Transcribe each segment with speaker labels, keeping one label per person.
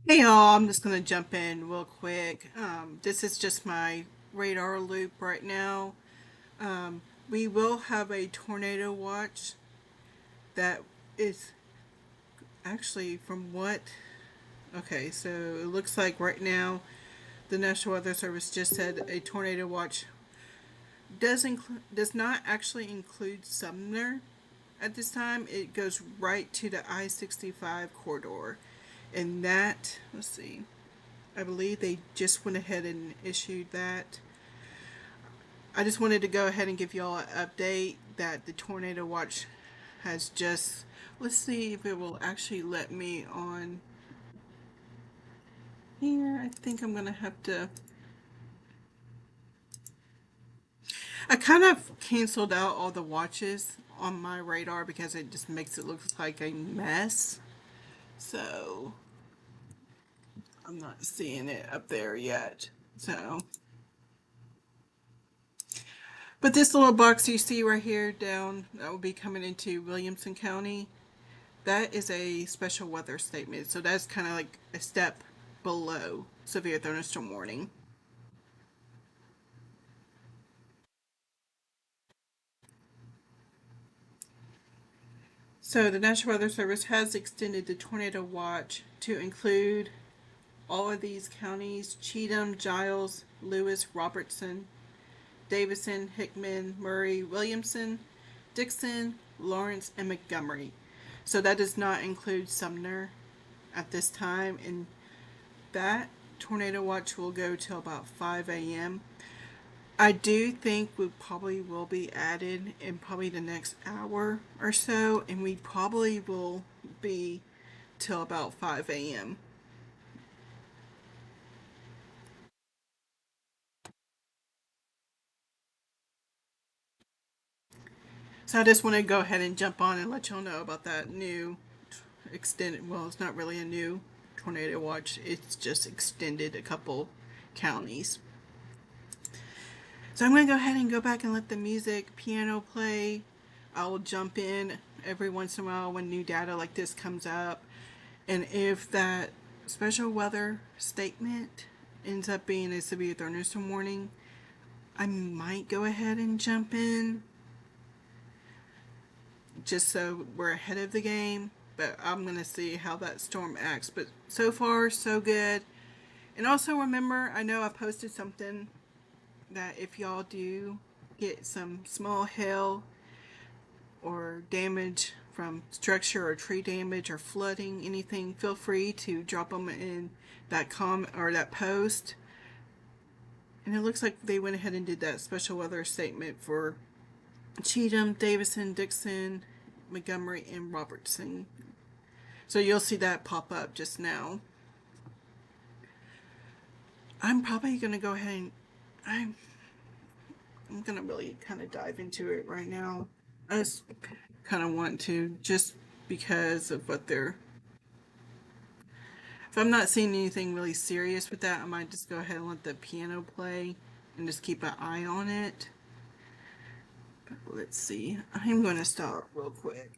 Speaker 1: Hey y'all, I'm just gonna jump in real quick. This is just my radar loop right now. We will have a tornado watch that is actually from what? Okay, so it looks like right now the National Weather Service just said a tornado watch does not actually include Sumner at this time. It goes right to the I-65 corridor, and that let's see. I believe they just went ahead and issued that. I just wanted to go ahead and give y'all an update that the tornado watch has just. Let's see if it will actually let me on here. I think I'm gonna have to. I kind of canceled out all the watches on my radar because it just makes it look like a mess. So I'm not seeing it up there yet. So, but this little box you see right here down that will be coming into Williamson County, that is a special weather statement. So that's kind of like a step below severe thunderstorm warning. So the National Weather Service has extended the tornado watch to include all of these counties: Cheatham, Giles, Lewis, Robertson, Davison, Hickman, Murray, Williamson, Dixon, Lawrence, and Montgomery. So that does not include Sumner at this time, and that tornado watch will go till about 5 a.m. I do think we probably will be added in probably the next hour or so, and we probably will be till about 5 a.m. So I just want to go ahead and jump on and let y'all know about that new extended, well, it's not really a new tornado watch, it's just extended a couple counties. So I'm going to go ahead and go back and let the music piano play. I will jump in every once in a while when new data like this comes up. And if that special weather statement ends up being a severe thunderstorm warning, I might go ahead and jump in just so we're ahead of the game. But I'm going to see how that storm acts. But so far, so good. And also remember, I know I posted something that if y'all do get some small hail or damage from structure or tree damage or flooding, anything, feel free to drop them in that comment or that post. And it looks like they went ahead and did that special weather statement for Cheatham, Davison, Dixon, Montgomery, and Robertson. So you'll see that pop up just now. I'm probably gonna go ahead and I'm I'm gonna really kind of dive into it right now. I just kind of want to, just because of what they're. If I'm not seeing anything really serious with that, I might just go ahead and let the piano play and just keep an eye on it. But let's see. I'm going to stop real quick.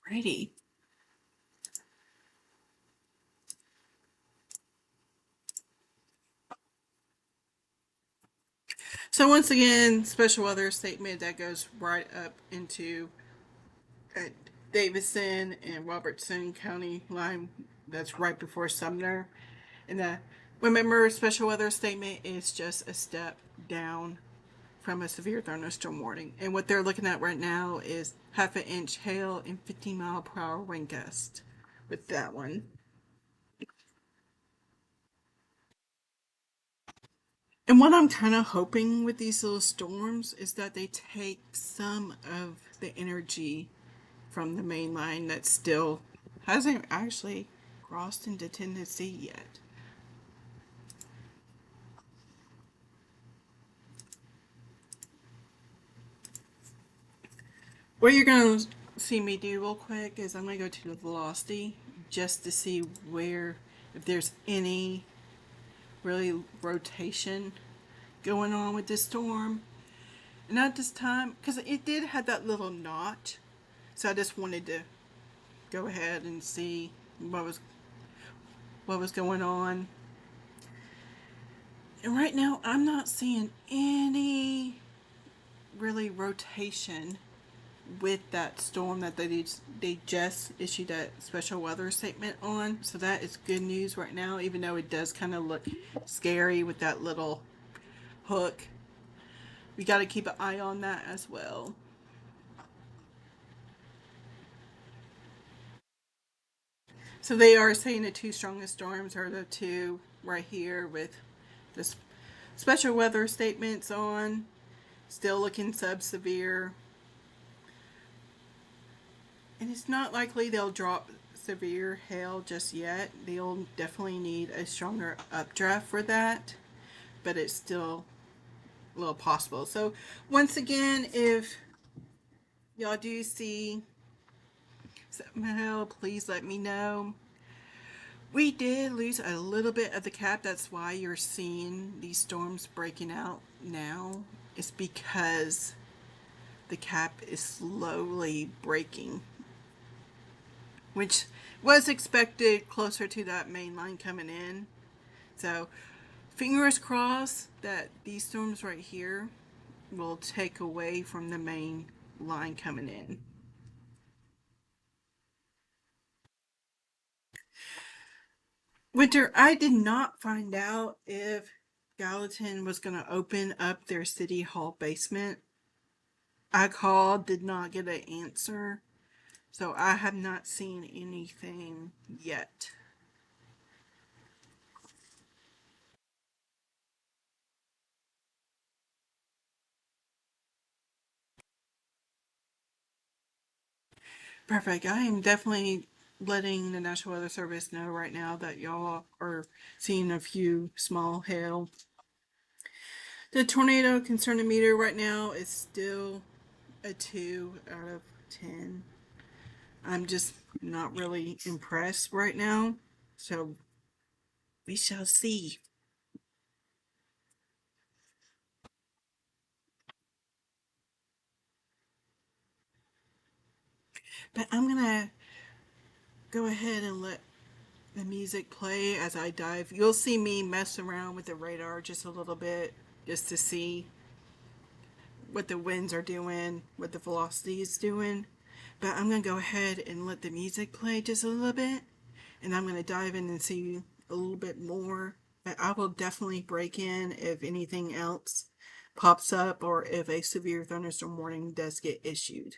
Speaker 1: Righty. So once again, special weather statement that goes right up into uh, Davison and Robertson County line. That's right before Sumner. And remember, special weather statement is just a step down from a severe thunderstorm warning. And what they're looking at right now is half an inch hail and 50-mile-per-hour wind gust with that one. And what I'm kind of hoping with these little storms is that they take some of the energy from the main line that still hasn't actually crossed into Tennessee yet. What you're going to see me do real quick is I'm going to go to the velocity just to see where, if there's any really rotation going on with this storm. And at this time, because it did have that little notch, so I just wanted to go ahead and see what was going on. And right now, I'm not seeing any really rotation with that storm that they just issued that special weather statement on. So that is good news right now, even though it does kind of look scary with that little hook. We got to keep an eye on that as well. So they are saying the two strongest storms are the two right here with this special weather statements on. Still looking sub-severe. And it's not likely they'll drop severe hail just yet. They'll definitely need a stronger updraft for that. But it's still a little possible. So once again, if y'all do see some hail, please let me know. We did lose a little bit of the cap. That's why you're seeing these storms breaking out now. It's because the cap is slowly breaking, which was expected closer to that main line coming in. So fingers crossed that these storms right here will take away from the main line coming in. Winter, I did not find out if Gallatin was going to open up their city hall basement. I called, did not get an answer. So I have not seen anything yet. Perfect. I am definitely letting the National Weather Service know right now that y'all are seeing a few small hail. The tornado concern meter right now is still a 2 out of 10. I'm just not really impressed right now. So we shall see. But I'm going to go ahead and let the music play as I dive. You'll see me mess around with the radar just a little bit just to see what the winds are doing, what the velocity is doing. But I'm going to go ahead and let the music play just a little bit. And I'm going to dive in and see a little bit more. But I will definitely break in if anything else pops up or if a severe thunderstorm warning does get issued.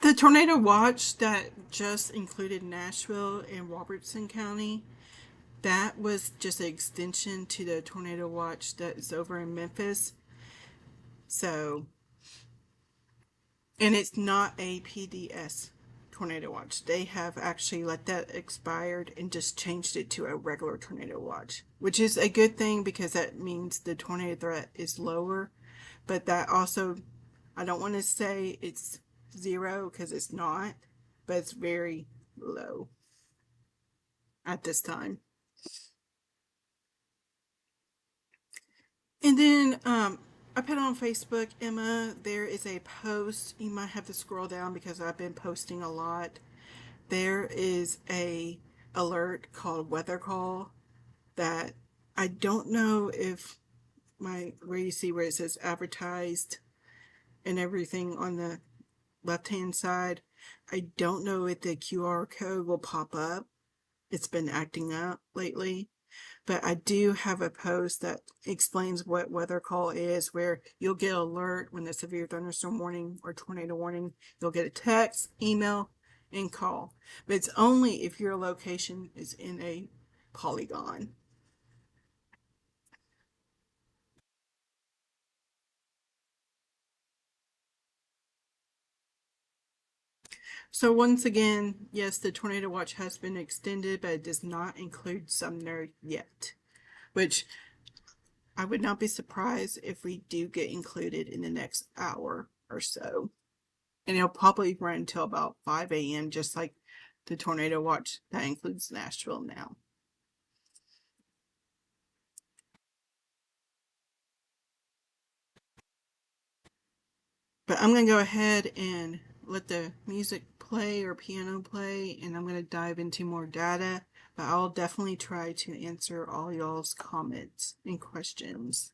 Speaker 1: The tornado watch that just included Nashville and Robertson County, that was just an extension to the tornado watch that is over in Memphis. So, and it's not a PDS tornado watch. They have actually let that expired and just changed it to a regular tornado watch, which is a good thing because that means the tornado threat is lower. But that also, I don't want to say it's zero because it's not, but it's very low at this time. And then I put on Facebook, Emma, there is a post. You might have to scroll down because I've been posting a lot. There is a alert called Weather Call that I don't know if where you see where it says advertised and everything on the left hand side. I don't know if the QR code will pop up. It's been acting up lately. But I do have a post that explains what weather call is, where you'll get an alert when the severe thunderstorm warning or tornado warning. You'll get a text, email, and call. But it's only if your location is in a polygon. So once again, yes, the tornado watch has been extended, but it does not include Sumner yet, which I would not be surprised if we do get included in the next hour or so. And it'll probably run until about 5 a.m., just like the tornado watch that includes Nashville now. But I'm going to go ahead and let the music play or piano play, and I'm going to dive into more data. But I'll definitely try to answer all y'all's comments and questions.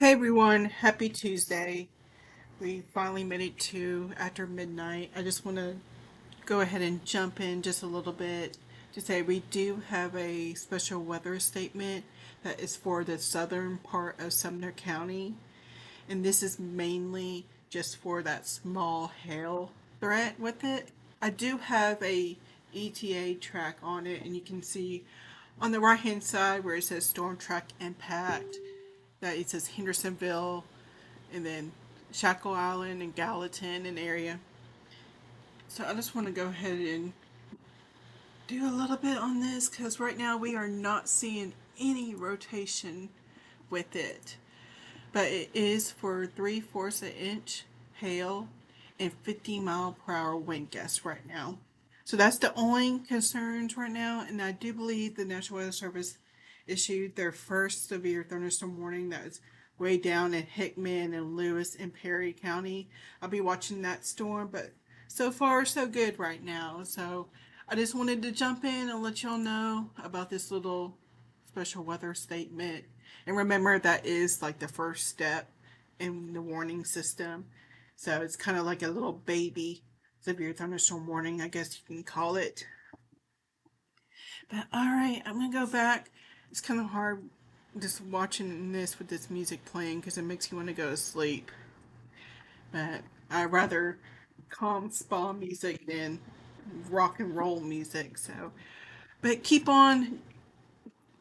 Speaker 1: Hey everyone, happy Tuesday. We finally made it to after midnight. I just want to go ahead and jump in just a little bit to say we do have a special weather statement that is for the southern part of Sumner County, and this is mainly just for that small hail threat with it. I do have a ETA track on it, and you can see on the right hand side where it says storm track impact that it says Hendersonville and then Shackle Island and Gallatin and area. So I just want to go ahead and do a little bit on this because right now we are not seeing any rotation with it. But it is for 3/4 an inch hail and 50-mile-per-hour wind gusts right now. So that's the only concerns right now. And I do believe the National Weather Service issued their first severe thunderstorm warning that is way down in Hickman and Lewis and Perry County. I'll be watching that storm, but so far so good right now. So I just wanted to jump in and let y'all know about this little special weather statement. And remember, that is like the first step in the warning system. So it's kind of like a little baby severe thunderstorm warning, I guess you can call it. But all right, I'm going to go back. It's kind of hard just watching this with this music playing because it makes you want to go to sleep. But I rather calm spa music than rock and roll music. So, but keep on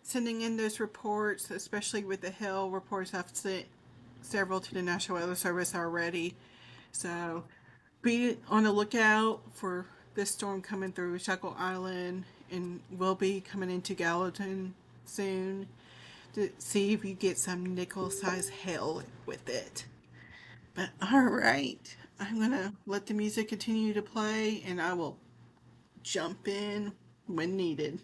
Speaker 1: sending in those reports, especially with the hail reports. I've sent several to the National Weather Service already. So be on the lookout for this storm coming through Shackle Island and will be coming into Gallatin soon to see if you get some nickel sized hail with it. But all right, I'm going to let the music continue to play and I will jump in when needed.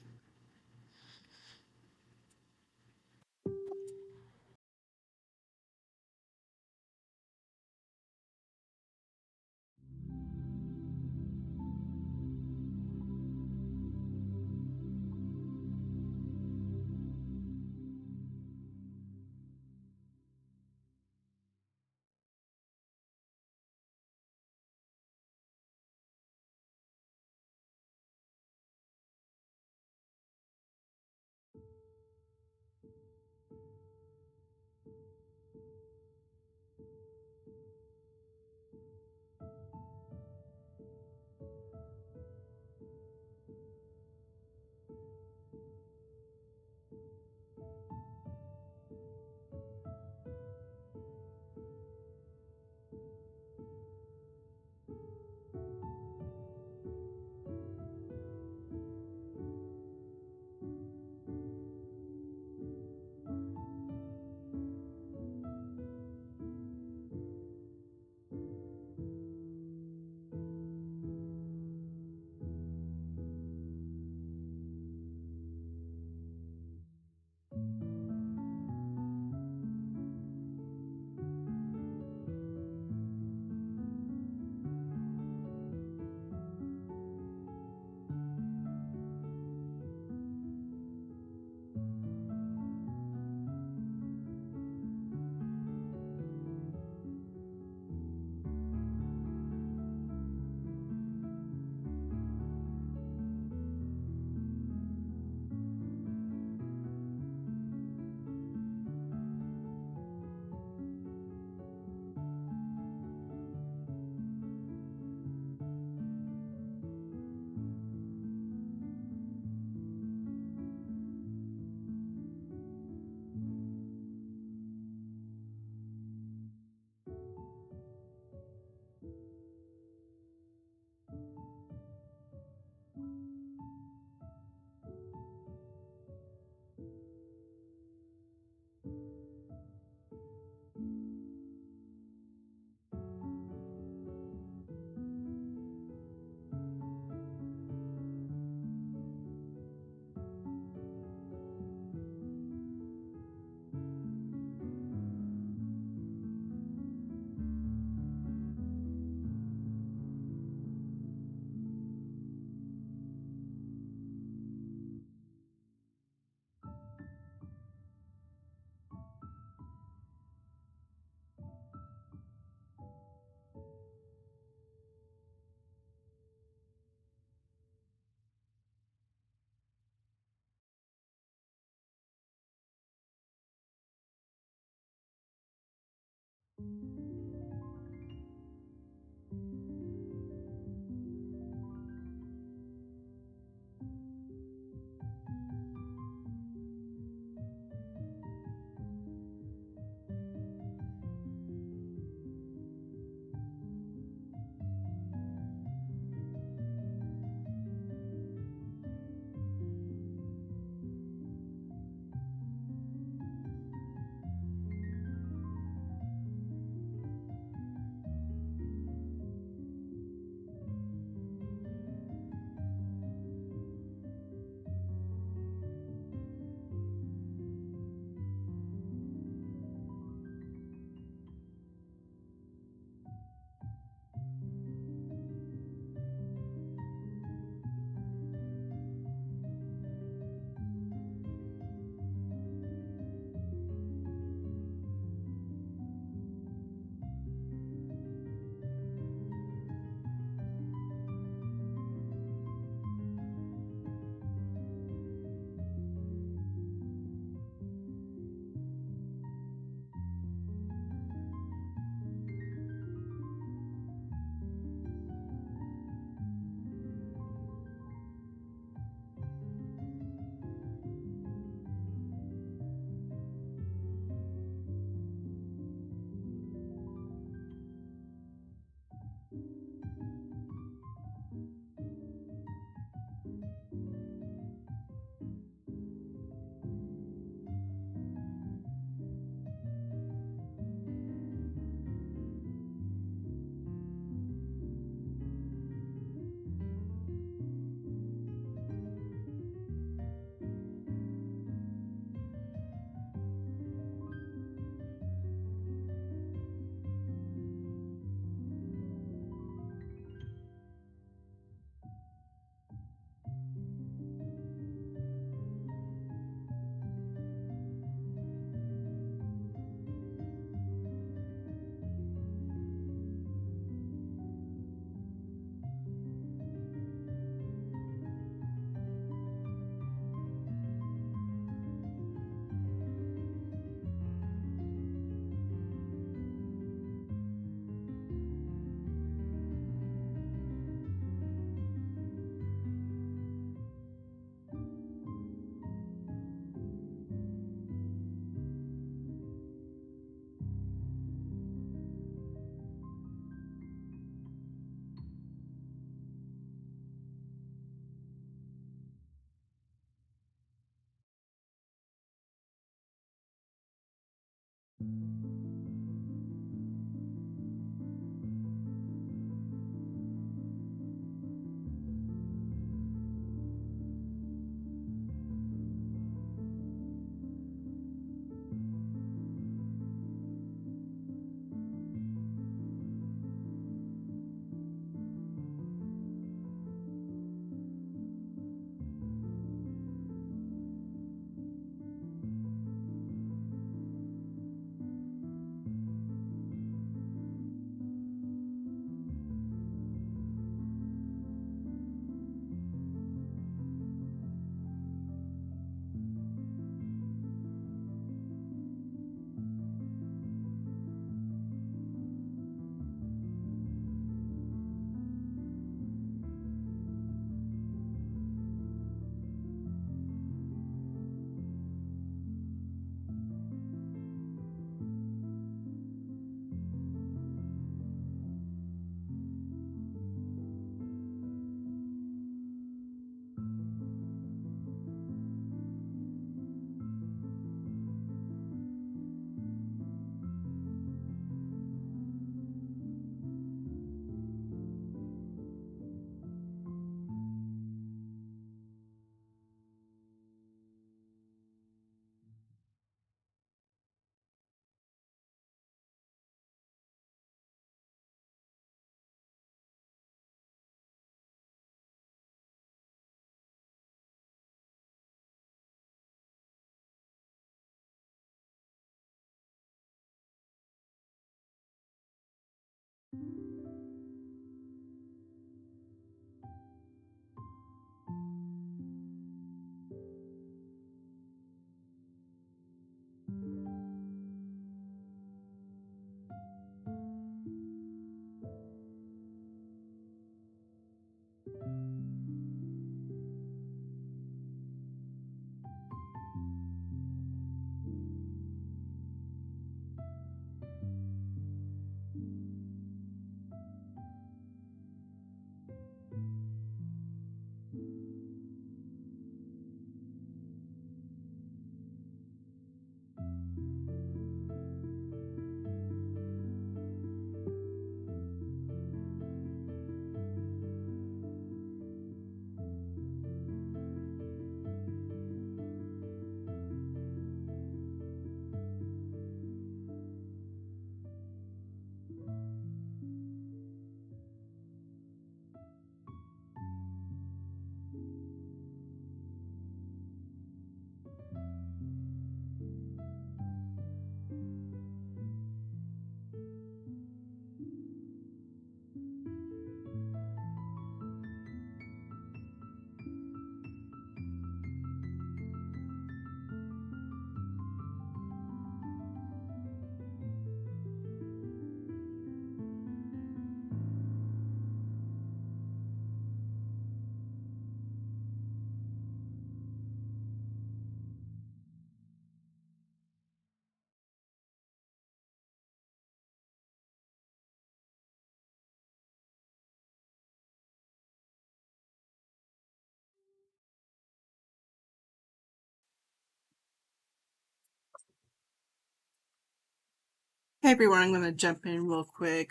Speaker 1: Hey everyone, I'm going to jump in real quick.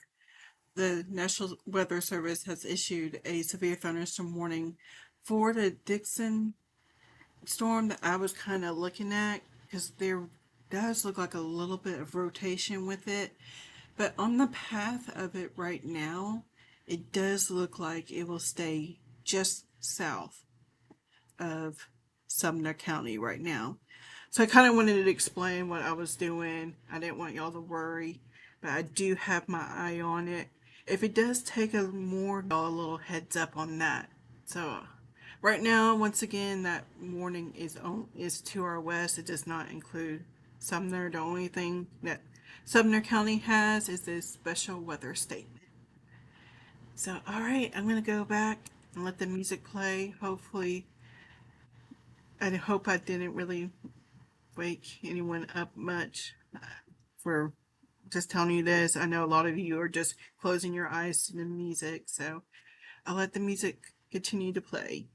Speaker 1: The National Weather Service has issued a severe thunderstorm warning for the Dixon storm that I was kind of looking at, because there does look like a little bit of rotation with it. But on the path of it right now, it does look like it will stay just south of Sumner County right now. So I kind of wanted to explain what I was doing. I didn't want y'all to worry, but I do have my eye on it. If it does take a more, y'all a little heads up on that. So right now, once again, that warning is to our west. It does not include Sumner. The only thing that Sumner County has is this special weather statement. So, all right, I'm gonna go back and let the music play. Hopefully, I hope I didn't really wake anyone up much for just telling you this. I know a lot of you are just closing your eyes to the music, so I'll let the music continue to play.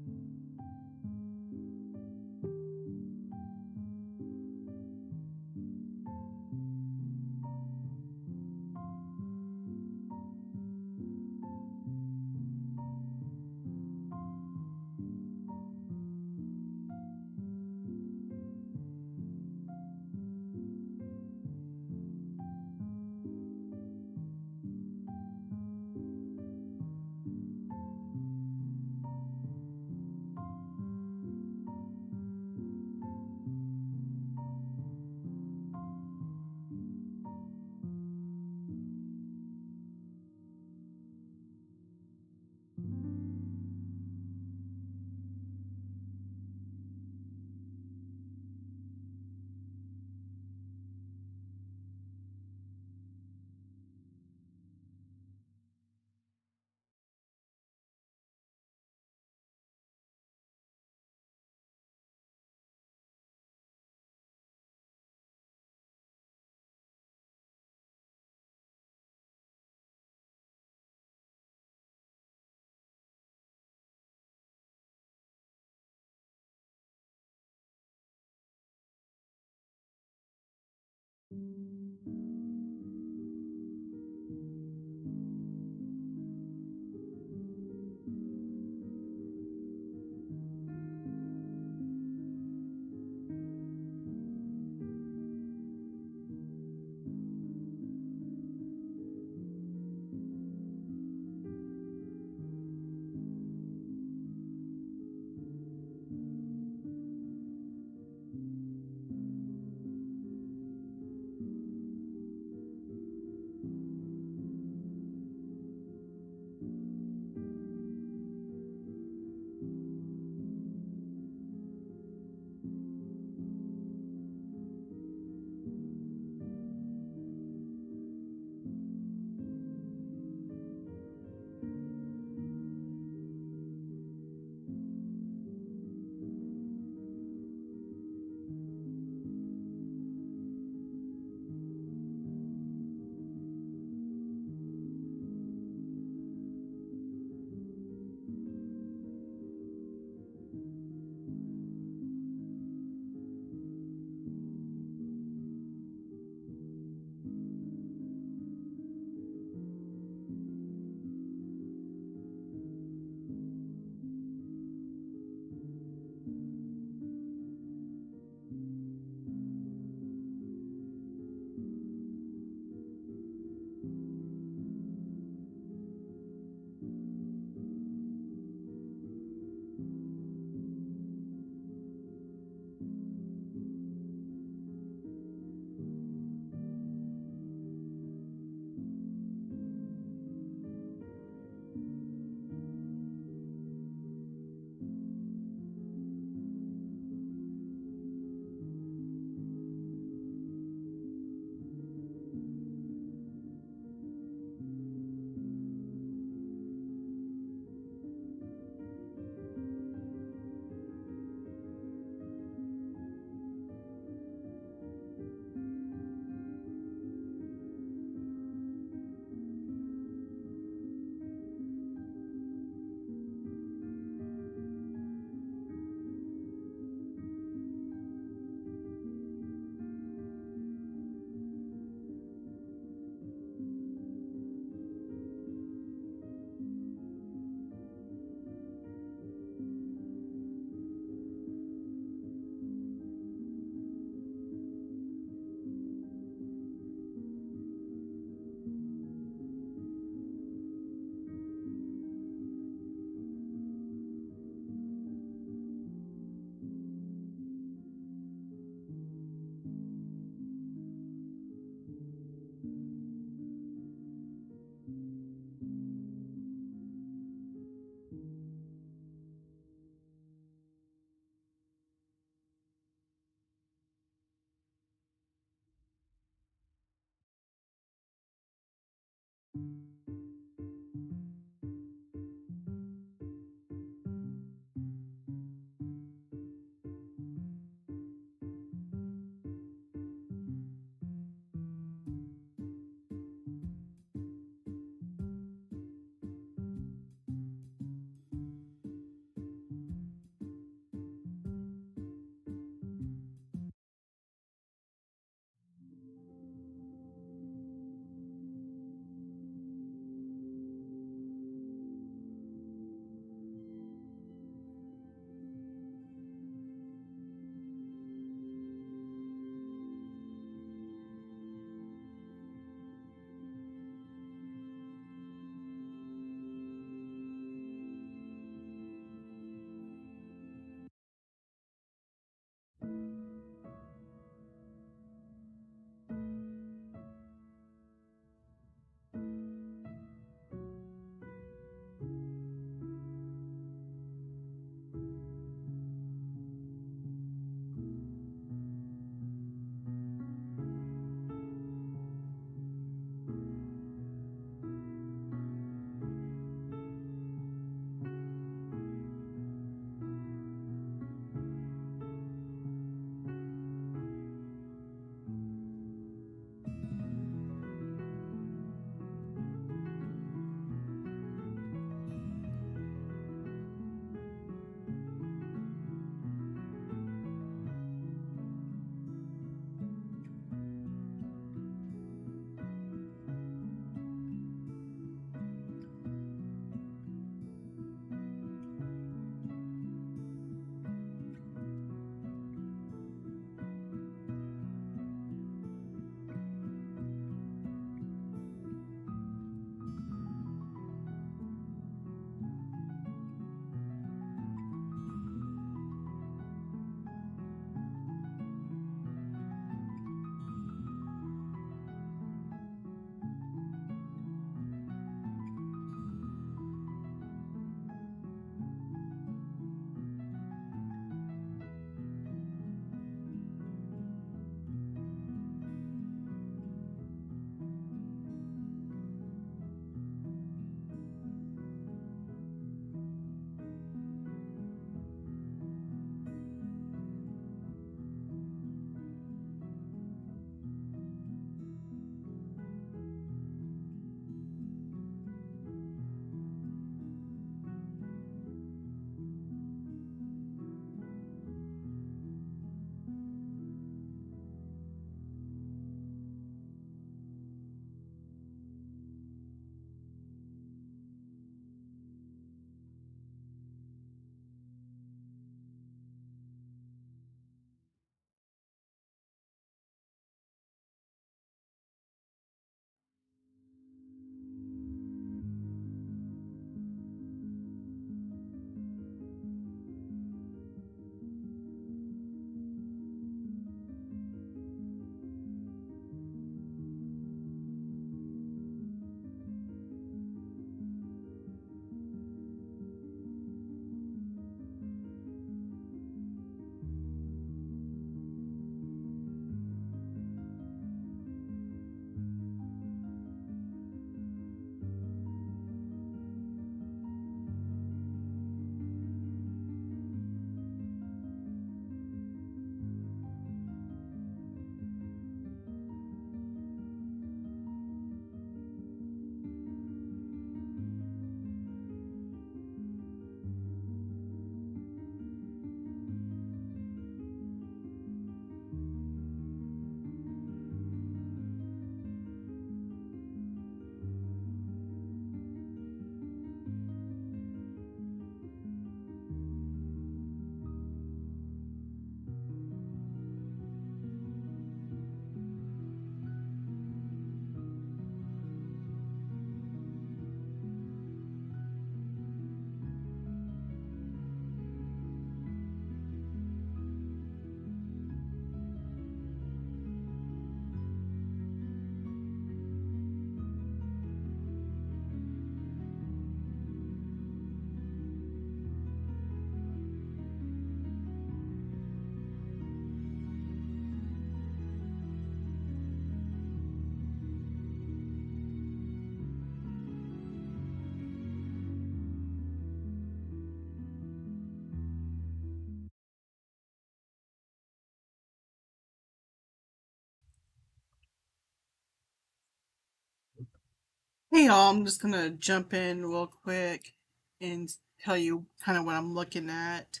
Speaker 1: Hey y'all, I'm just gonna jump in real quick and tell you kind of what I'm looking at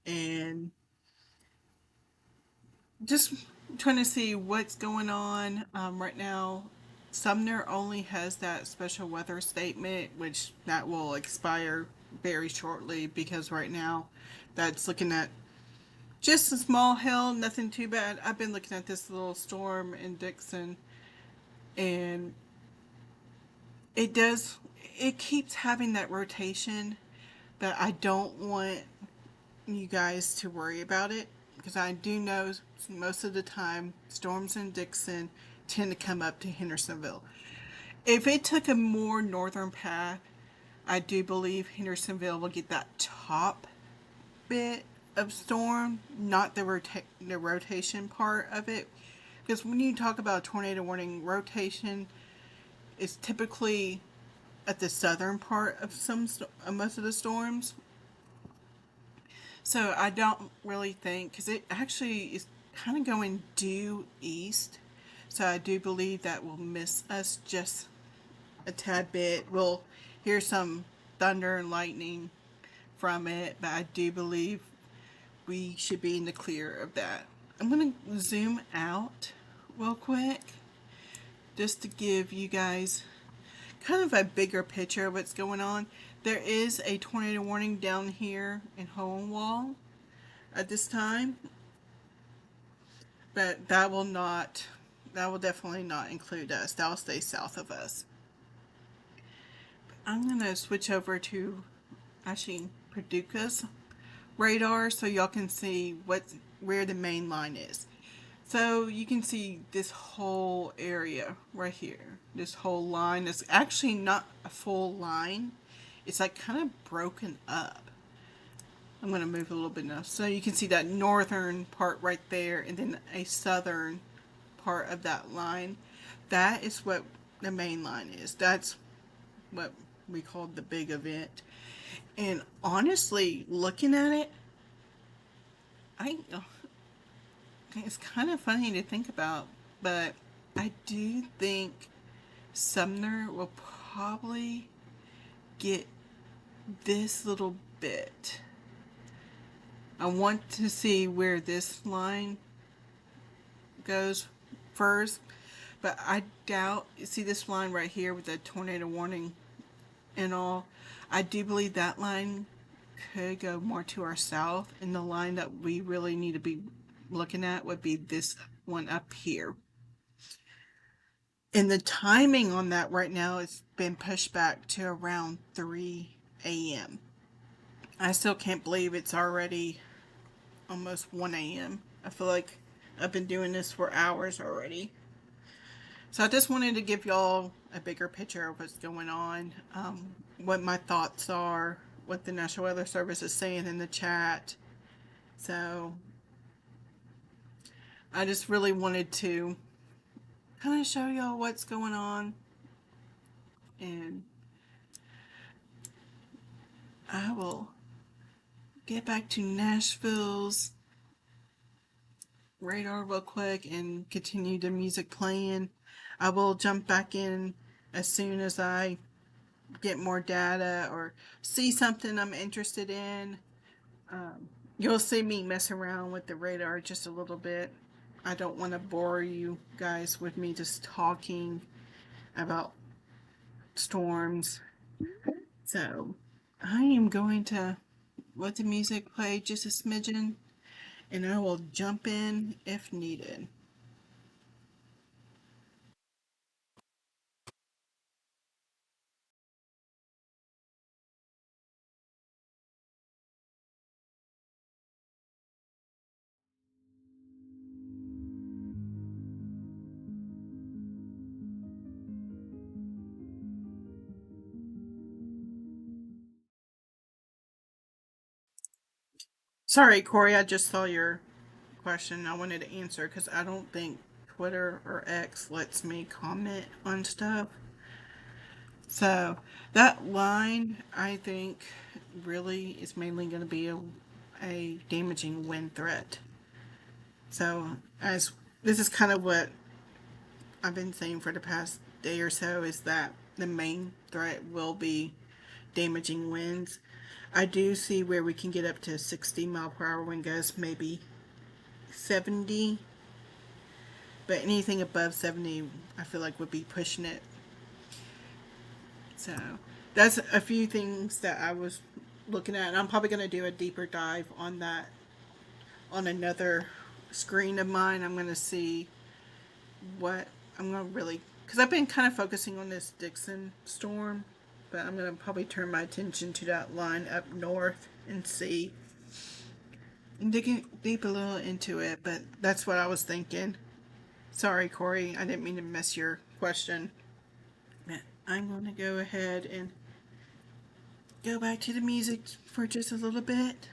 Speaker 1: and just trying to see what's going on right now. Sumner only has that special weather statement, which that will expire very shortly because right now that's looking at just a small hill, nothing too bad. I've been looking at this little storm in Dixon and it does, it keeps having that rotation, but I don't want you guys to worry about it because I do know most of the time storms in Dixon tend to come up to Hendersonville. If it took a more northern path, I do believe Hendersonville will get that top bit of storm, not the rotation part of it. Because when you talk about a tornado warning, rotation is typically at the southern part of most of the storms. So I don't really think, because it actually is kind of going due east. So I do believe that will miss us just a tad bit. We'll hear some thunder and lightning from it, but I do believe we should be in the clear of that. I'm going to zoom out real quick just to give you guys kind of a bigger picture of what's going on. There is a tornado warning down here in Hohenwald at this time, but that will definitely not include us. That will stay south of us. I'm gonna switch over to actually Paducah's radar so y'all can see where the main line is. So you can see this whole area right here. This whole line is actually not a full line. It's like kind of broken up. I'm going to move a little bit now. So you can see that northern part right there and then a southern part of that line. That is what the main line is. That's what we call the big event. And honestly, looking at it, I it's kind of funny to think about, but I do think Sumner will probably get this little bit. I want to see where this line goes first, but I doubt. See this line right here with the tornado warning and all? I do believe that line could go more to our south, and the line that we really need to be looking at would be this one up here. And the timing on that right now has been pushed back to around 3 a.m. I still can't believe it's already almost 1 a.m. I feel like I've been doing this for hours already. So I just wanted to give y'all a bigger picture of what's going on, what my thoughts are, what the National Weather Service is saying in the chat. So I just really wanted to kind of show y'all what's going on. And I will get back to Nashville's radar real quick and continue the music playing. I will jump back in as soon as I get more data or see something I'm interested in. You'll see me mess around with the radar just a little bit. I don't want to bore you guys with me just talking about storms. So I am going to let the music play just a smidgen and I will jump in if needed. Sorry, Corey, I just saw your question. I wanted to answer because I don't think Twitter or X lets me comment on stuff. So that line, I think, really is mainly going to be a damaging wind threat. So as this is kind of what I've been saying for the past day or so is that the main threat will be damaging winds. I do see where we can get up to 60 mph wind gusts, maybe 70, but anything above 70 I feel like would be pushing it. So that's a few things that I was looking at, and I'm probably going to do a deeper dive on that on another screen of mine. I'm going to see what I'm going to really, because I've been kind of focusing on this Dixon storm, but I'm going to probably turn my attention to that line up north and see and digging deep a little into it. But that's what I was thinking. Sorry, Corey, I didn't mean to miss your question. But I'm going to go ahead and go back to the music for just a little bit.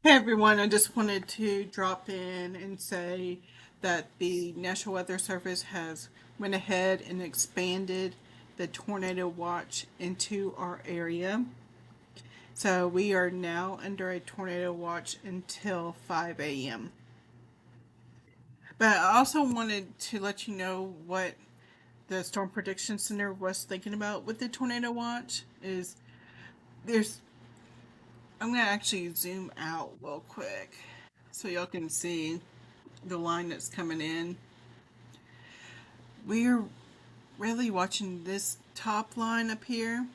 Speaker 1: Hey everyone, I just wanted to drop in and say that the National Weather Service has went ahead and expanded the tornado watch into our area. So we are now under a tornado watch until 5 a.m. But I also wanted to let you know what the Storm Prediction Center was thinking about with the tornado watch is there's I'm gonna actually zoom out real quick so y'all can see the line that's coming in. We're really watching this top line up here.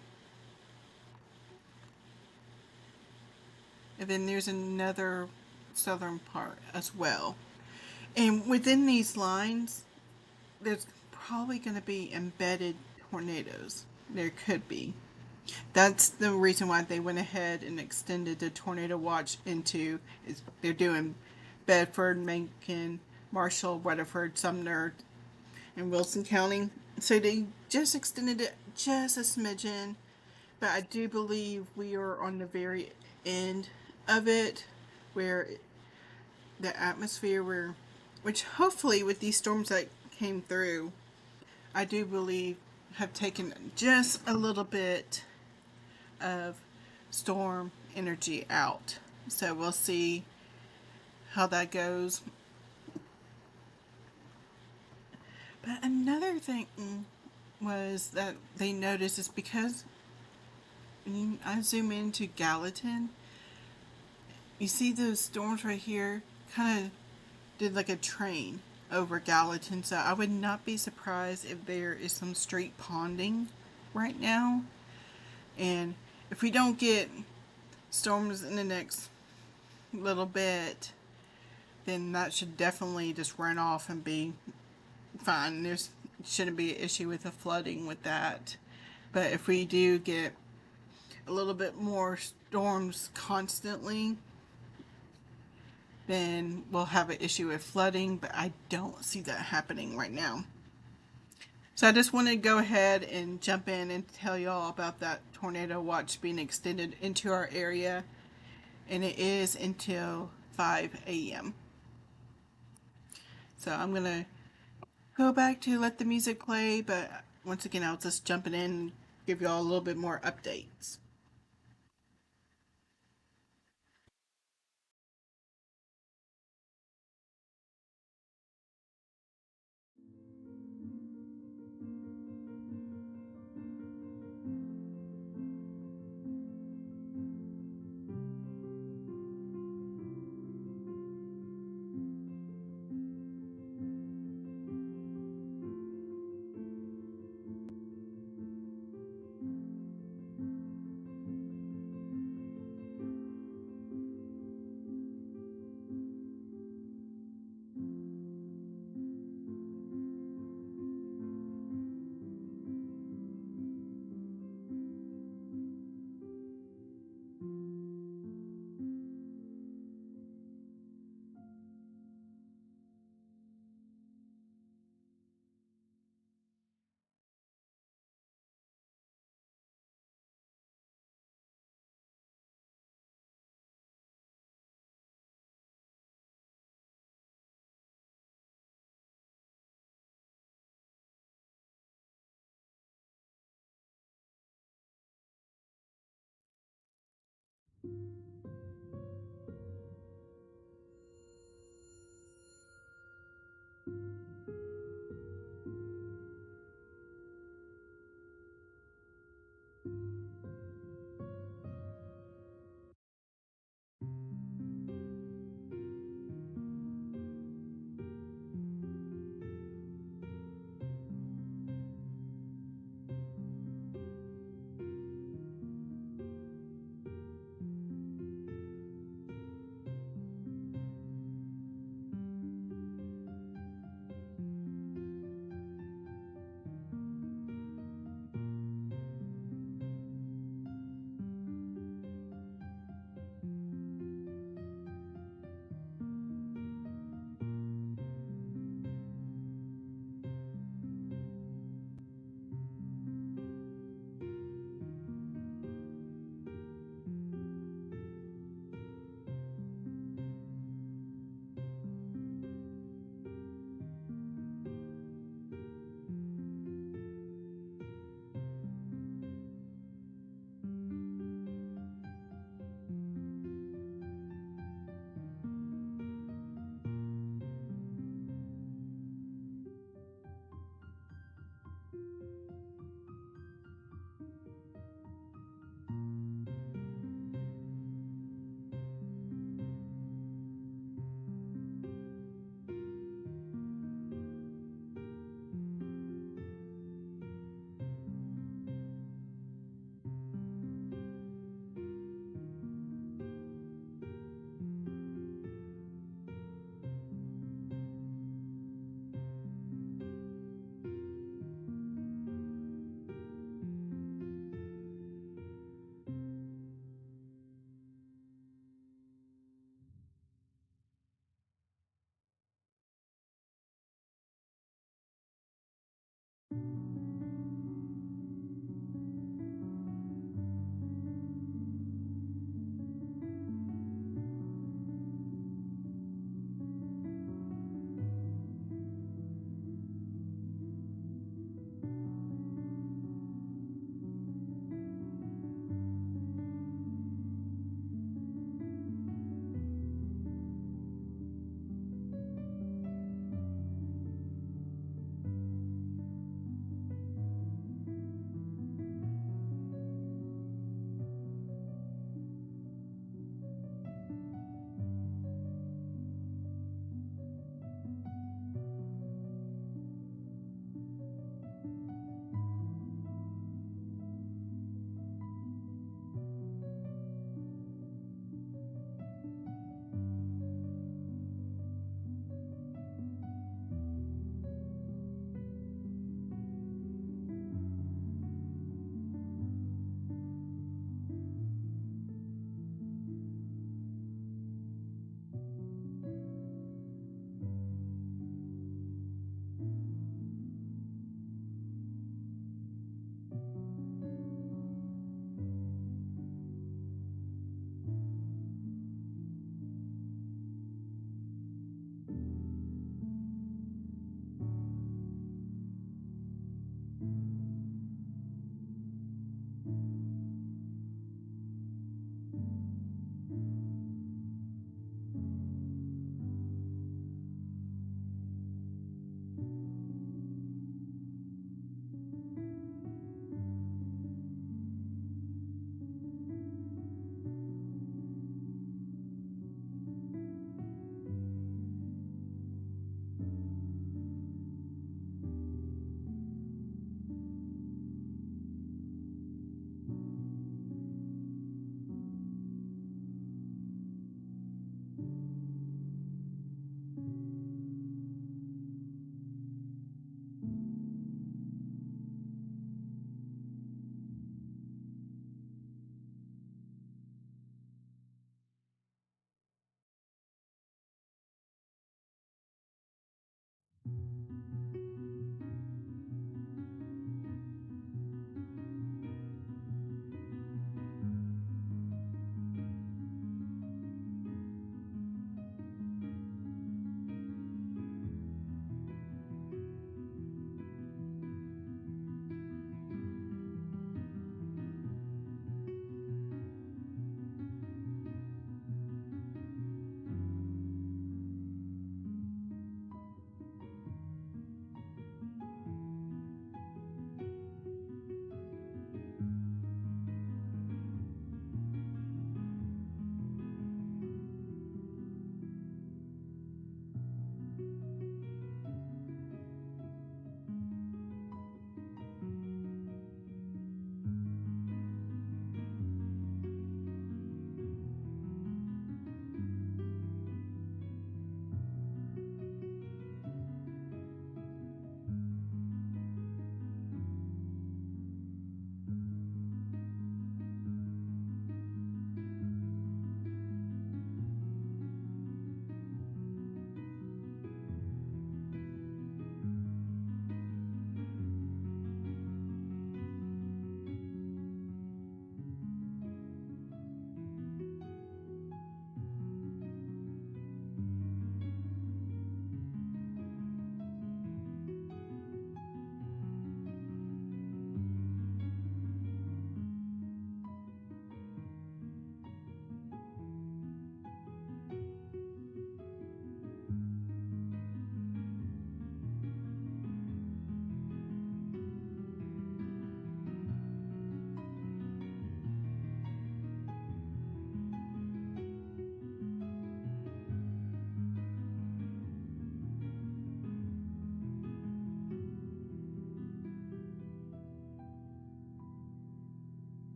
Speaker 1: And then there's another southern part as well. And within these lines, there's probably going to be embedded tornadoes. There could be. That's the reason why they went ahead and extended the tornado watch into is they're doing Bedford, Macon, Marshall, Weatherford, Sumner, and Wilson County. So they just extended it just a smidgen, but I do believe we are on the very end of it where the atmosphere where which hopefully with these storms that came through, I do believe have taken just a little bit of storm energy out. So we'll see how that goes. But another thing was that they noticed is because when I zoom into Gallatin, you see those storms right here kind of did like a train over Gallatin. So I would not be surprised if there is some street ponding right now. And if we don't get storms in the next little bit, then that should definitely just run off and be fine. There's shouldn't be an issue with the flooding with that. But if we do get a little bit more storms constantly, then we'll have an issue with flooding, but I don't see that happening right now. So I just want to go ahead and jump in and tell y'all about that tornado watch being extended into our area, and it is until 5 a.m. So I'm going to go back to let the music play, but once again, I'll just jump in and give y'all a little bit more updates.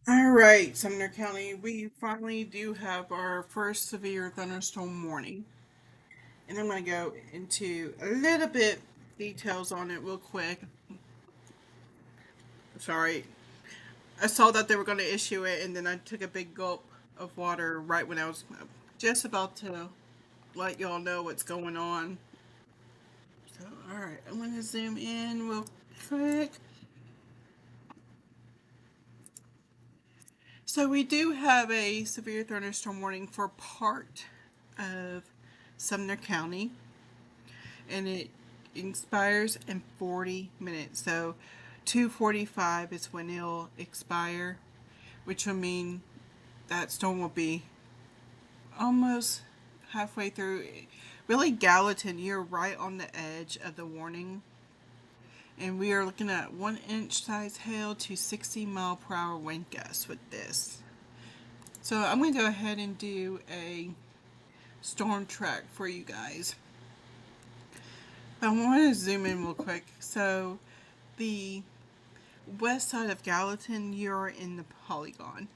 Speaker 1: All right, Sumner County, we finally do have our first severe thunderstorm warning. And I'm going to go into a little bit details on it real quick. Sorry. I saw that they were going to issue it, and then I took a big gulp of water right when I was just about to let y'all know what's going on. So, all right, I'm going to zoom in real quick. So we do have a severe thunderstorm warning for part of Sumner County, and it expires in 40 minutes. So 2:45 is when it'll expire, which will mean that storm will be almost halfway through. Really, Gallatin, you're right on the edge of the warning. And we are looking at 1 inch size hail to 60-mile-per-hour wind gusts with this. So I'm going to go ahead and do a storm track for you guys. I want to zoom in real quick. So the west side of Gallatin, you're in the polygon.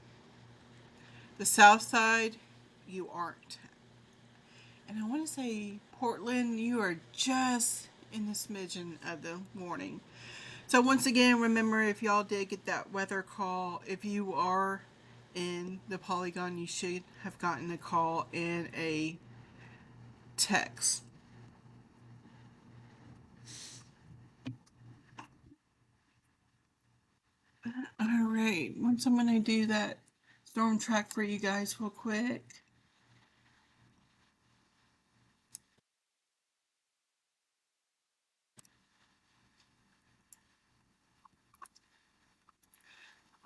Speaker 1: The south side, you aren't. And I want to say Portland, you are just in the smidgen of the warning. So once again, remember, if y'all did get that weather call, if you are in the polygon, you should have gotten a call and a text. All right, once I'm going to do that storm track for you guys real quick.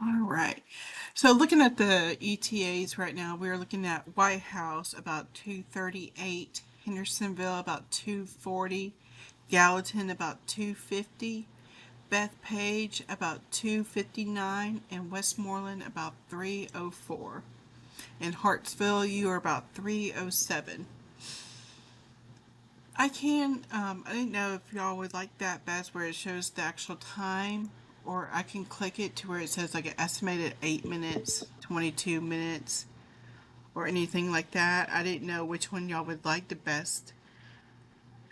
Speaker 1: All right. So looking at the ETAs right now, we're looking at White House about 2:38, Hendersonville about 2:40, Gallatin about 2:50, Bethpage about 2:59, and Westmoreland about 3:04. In Hartsville, you are about 3:07. I didn't know if y'all would like that best where it shows the actual time, or I can click it to where it says like an estimated 8 minutes, 22 minutes, or anything like that. I didn't know which one y'all would like the best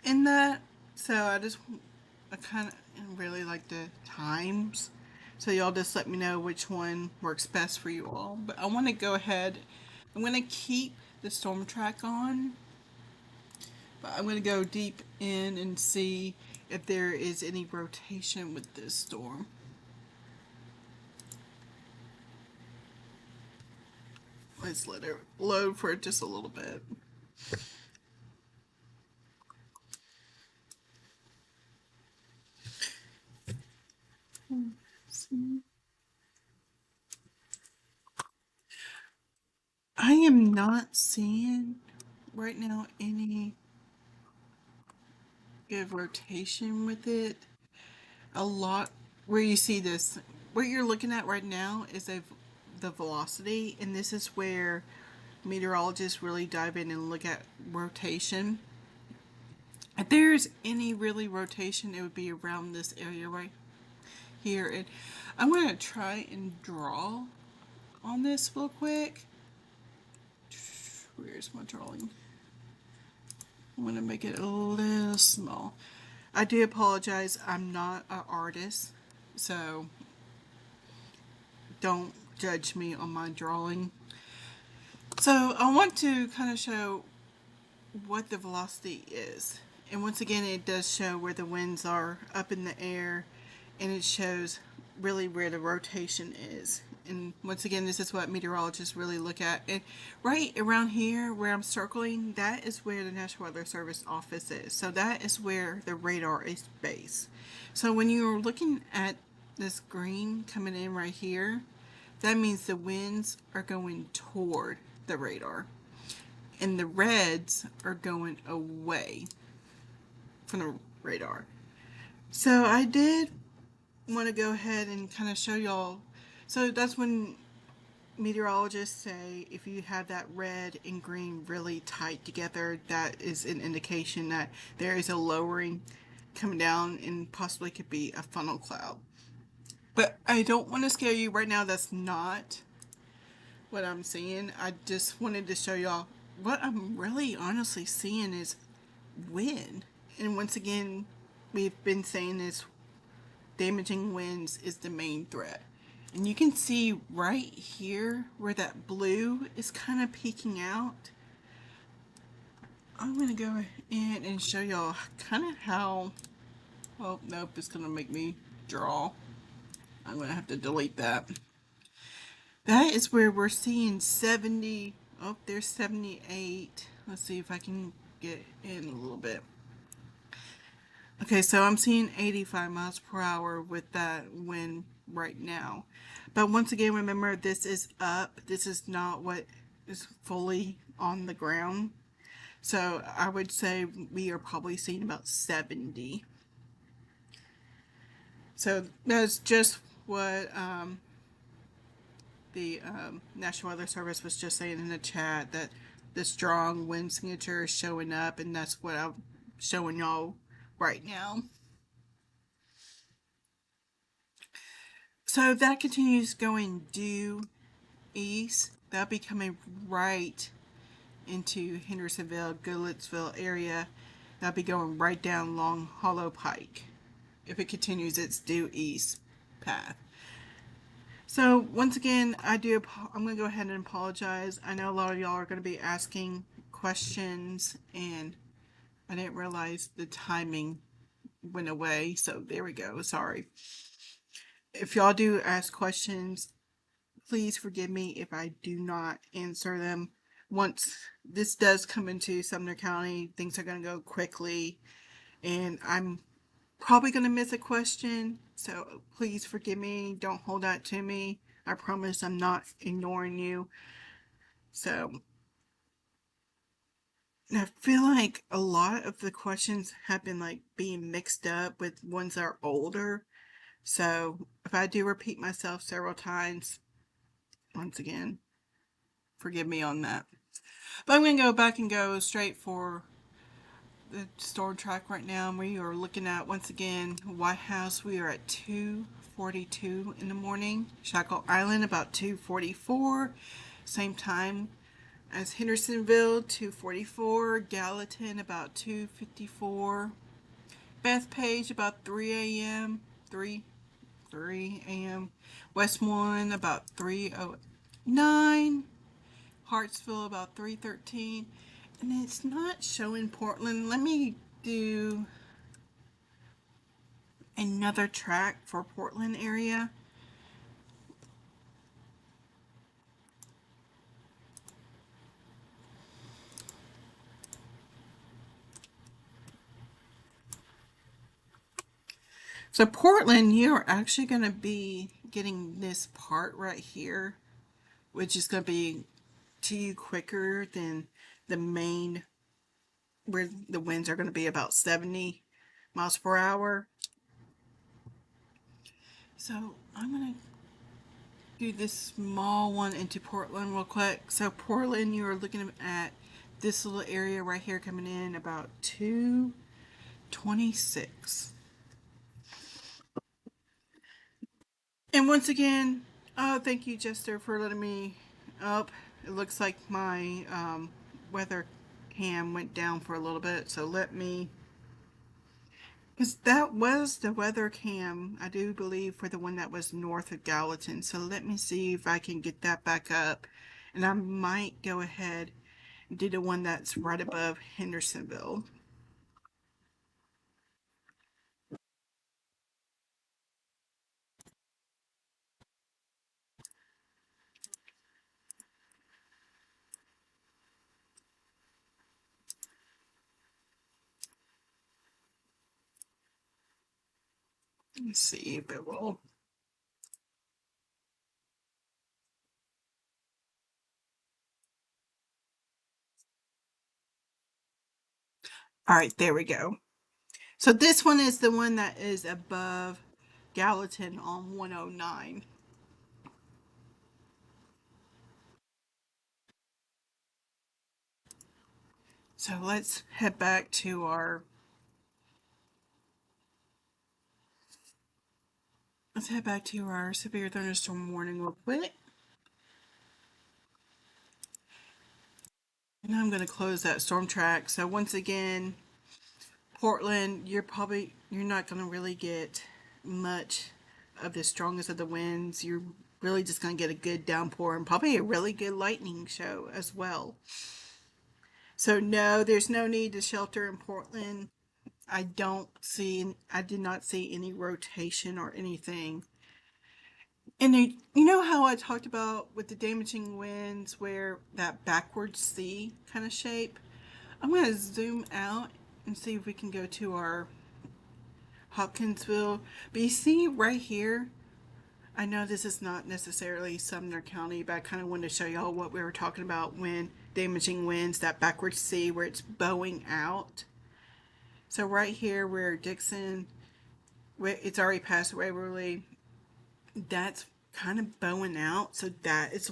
Speaker 1: in that. So I kind of really like the times. So y'all just let me know which one works best for you all. But I want to go ahead. I'm going to keep the storm track on, but I'm going to go deep in and see if there is any rotation with this storm. Let's let it load for just a little bit. I am not seeing right now any good rotation with it. A lot where you see this, what you're looking at right now is the velocity, and this is where meteorologists really dive in and look at rotation. If there's any really rotation, it would be around this area right here. And I'm going to try and draw on this real quick. Where's my drawing? I'm going to make it a little small. I do apologize. I'm not an artist, so don't judge me on my drawing. So I want to kind of show what the velocity is. And once again, it does show where the winds are up in the air, and it shows really where the rotation is. And once again, this is what meteorologists really look at. And right around here where I'm circling, that is where the National Weather Service office is. So that is where the radar is based. So when you're looking at this green coming in right here, that means the winds are going toward the radar, and the reds are going away from the radar. So I did want to go ahead and kind of show y'all. So that's when meteorologists say if you have that red and green really tight together, that is an indication that there is a lowering coming down and possibly could be a funnel cloud. But I don't want to scare you right now. That's not what I'm seeing. I just wanted to show y'all what I'm really honestly seeing is wind. And once again, we've been saying this, damaging winds is the main threat. And you can see right here where that blue is kind of peeking out. I'm going to go in and show y'all kind of how, well, nope, it's going to make me draw. I'm going to have to delete that. That is where we're seeing 70. Oh, there's 78. Let's see if I can get in a little bit. Okay, so I'm seeing 85 miles per hour with that wind right now. But once again, remember this is up. This is not what is fully on the ground. So I would say we are probably seeing about 70. So that's just what the National Weather Service was just saying in the chat, that the strong wind signature is showing up, and that's what I'm showing y'all right now. So if that continues going due east, that'll be coming right into Hendersonville, Goodlettsville area. That'll be going right down Long Hollow Pike if it continues its due east path. So once again, I'm going to go ahead and apologize. I know a lot of y'all are going to be asking questions, and I didn't realize the timing went away. So there we go. Sorry. If y'all do ask questions, please forgive me if I do not answer them. Once this does come into Sumner County, things are going to go quickly, and I'm probably going to miss a question, so please forgive me. Don't hold that to me. I promise I'm not ignoring you. So I feel like a lot of the questions have been like being mixed up with ones that are older. So if I do repeat myself several times, once again, forgive me on that. But I'm going to go back and go straight for the storm track right now. And we are looking at, once again, White House. We are at 2:42 in the morning. Shackle Island about 2:44. Same time as Hendersonville, 2:44. Gallatin about 2:54. Bethpage about 3 a.m. 3 a.m. Westmoreland about 3:09. Hartsville about 3:13. And it's not showing Portland. Let me do another track for Portland area. So Portland, you're actually going to be getting this part right here, which is going to be to you quicker than the main, where the winds are going to be about 70 miles per hour. So I'm going to do this small one into Portland real quick. So Portland, you are looking at this little area right here coming in about 2:26. And once again, thank you, Jester, for letting me up. It looks like my weather cam went down for a little bit, so let me. Because that was the weather cam, I do believe, for the one that was north of Gallatin. So let me see if I can get that back up. And I might go ahead and do the one that's right above Hendersonville. Let's see if it will. All right, there we go. So this one is the one that is above Gallatin on 109. So let's head back to our. Let's head back to our severe thunderstorm warning real quick. And I'm going to close that storm track. So once again, Portland, you're not going to really get much of the strongest of the winds. You're really just going to get a good downpour and probably a really good lightning show as well. So no, there's no need to shelter in Portland. I did not see any rotation or anything. And you know how I talked about with the damaging winds where that backwards C kind of shape? I'm going to zoom out and see if we can go to our Hopkinsville. But you see right here, I know this is not necessarily Sumner County, but I kind of wanted to show y'all what we were talking about when damaging winds, that backwards C where it's bowing out. So right here where Dixon, it's already past Waverly, that's kind of bowing out. So that's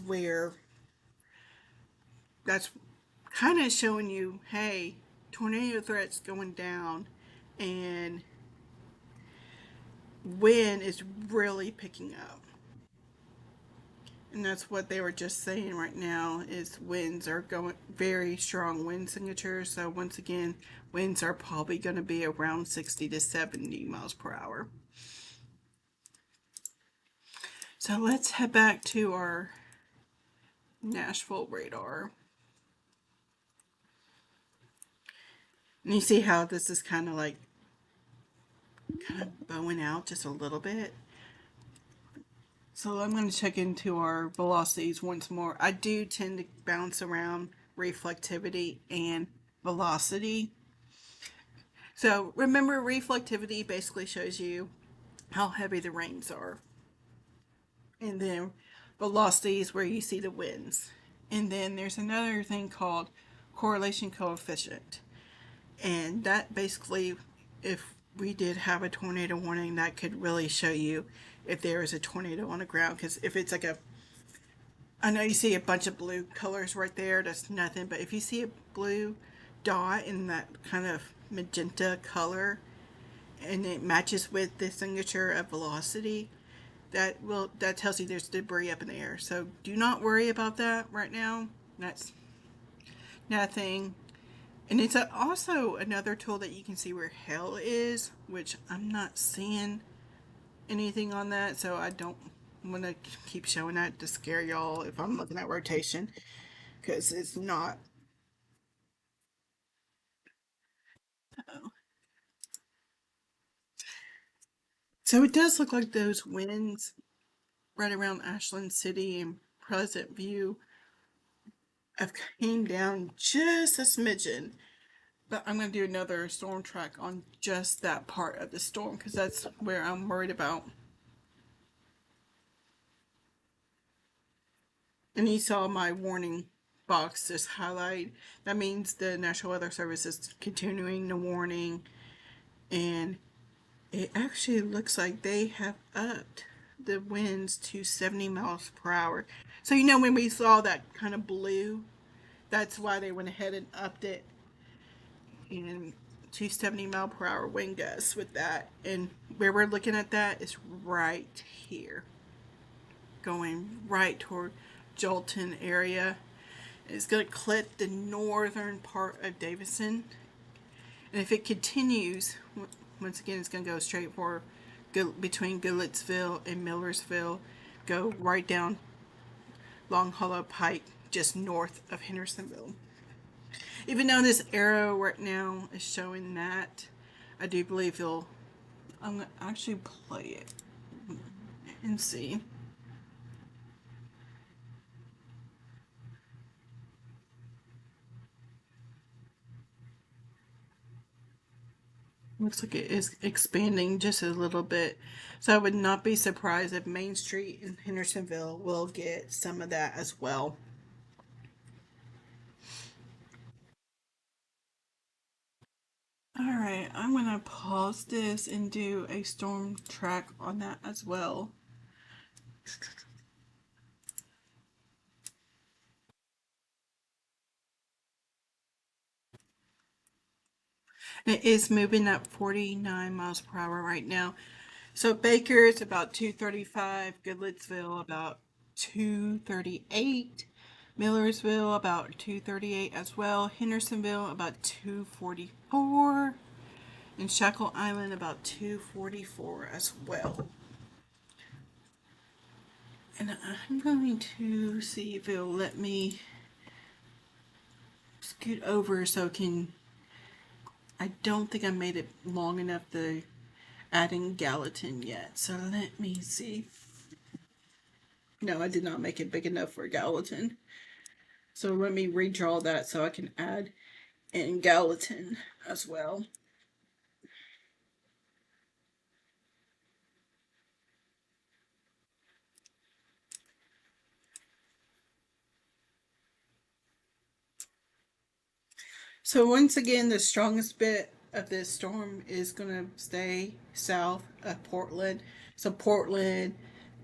Speaker 1: kind of showing you, hey, tornado threat's going down and wind is really picking up. And that's what they were just saying right now is winds are going very strong wind signatures. So once again, winds are probably going to be around 60 to 70 miles per hour. So let's head back to our Nashville radar. And you see how this is kind of bowing out just a little bit. So I'm going to check into our velocities once more. I do tend to bounce around reflectivity and velocity. So remember, reflectivity basically shows you how heavy the rains are. And then velocity is where you see the winds. And then there's another thing called correlation coefficient. And that basically, if we did have a tornado warning, that could really show you if there is a tornado on the ground. Because if it's I know you see a bunch of blue colors right there, that's nothing. But if you see a blue dot in that kind of magenta color, and it matches with the signature of velocity, that tells you there's debris up in the air. So do not worry about that right now. That's nothing. And it's also another tool that you can see where hail is, which I'm not seeing anything on that, so I don't want to keep showing that to scare y'all if I'm looking at rotation, because it's not. So it does look like those winds right around Ashland City and Pleasant View have came down just a smidgen. But I'm going to do another storm track on just that part of the storm because that's where I'm worried about. And you saw my warning box just highlight. That means the National Weather Service is continuing the warning. And it actually looks like they have upped the winds to 70 miles per hour. So, you know, when we saw that kind of blue, that's why they went ahead and upped it in 270 mile per hour wind gusts with that. And where we're looking at that is right here, going right toward Jolton area. It's going to clip the northern part of Davison. And if it continues, once again, it's going to go straight for between Goodlettsville and Millersville, go right down Long Hollow Pike, just north of Hendersonville. Even though this arrow right now is showing that, I do believe I'm going to actually play it and see. Looks like it is expanding just a little bit. So I would not be surprised if Main Street in Hendersonville will get some of that as well. Alright, I'm going to pause this and do a storm track on that as well. It is moving at 49 miles per hour right now. So Baker is about 235, Goodlettsville about 238, Millersville about 238 as well, Hendersonville about 244, and Shackle Island about 244 as well. And I'm going to see if it'll let me scoot over so it can. I don't think I made it long enough to add in Gallatin yet. So let me see. No, I did not make it big enough for Gallatin. So let me redraw that so I can add in Gallatin as well. So once again, the strongest bit of this storm is going to stay south of Portland. So Portland,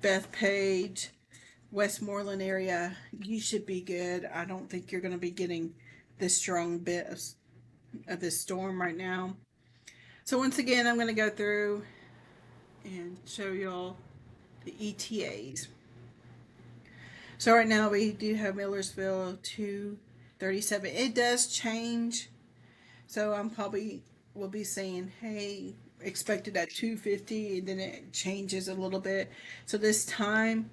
Speaker 1: Bethpage, Westmoreland area, you should be good. I don't think you're going to be getting this strong bit of this storm right now. So once again, I'm going to go through and show y'all the ETAs. So right now we do have Millersville 237. It does change. So I'm probably will be saying, hey, expected at 250, and then it changes a little bit. So this time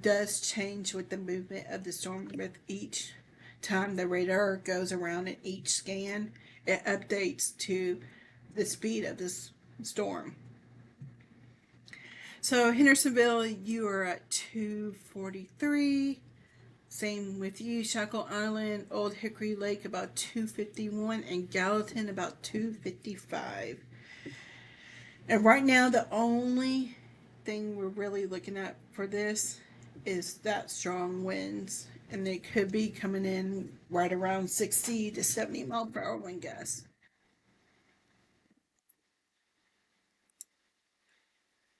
Speaker 1: does change with the movement of the storm with each time the radar goes around in each scan. It updates to the speed of this storm. So Hendersonville, you are at 243. Same with you, Shackle Island, Old Hickory Lake about 251, and Gallatin about 255. And right now, the only thing we're really looking at for this is that strong winds, and they could be coming in right around 60 to 70 mile per hour wind gusts.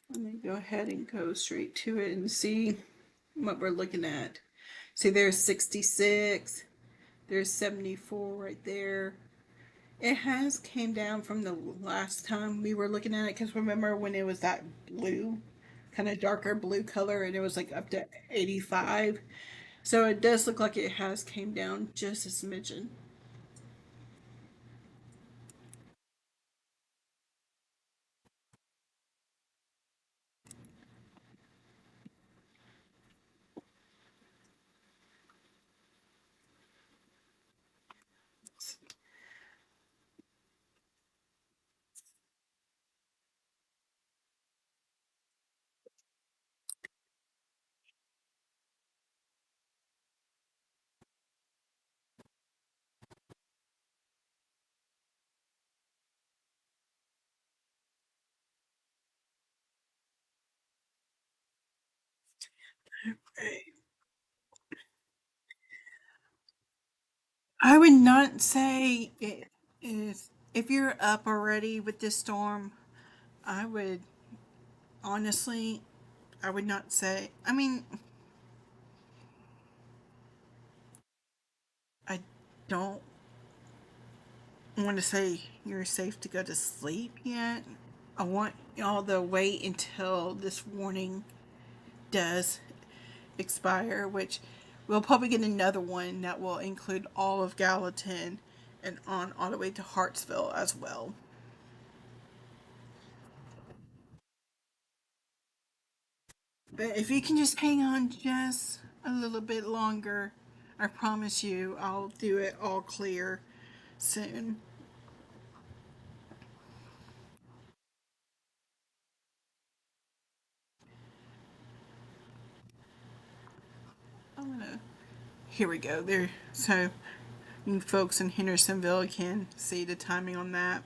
Speaker 1: Let me go ahead and go straight to it and see what we're looking at. See, there's 66, there's 74 right there. It has came down from the last time we were looking at it, because remember when it was that blue, kind of darker blue color, and it was like up to 85. So it does look like it has came down just a smidgen. I would not say it is. If you're up already with this storm, I would honestly, I would not say. I mean, I don't want to say you're safe to go to sleep yet. I want y'all to wait until this warning does expire, which we'll probably get another one that will include all of Gallatin and on all the way to Hartsville as well. But if you can just hang on just a little bit longer, I promise you I'll do it all clear soon. I'm gonna. Here we go. There. So you folks in Hendersonville can see the timing on that.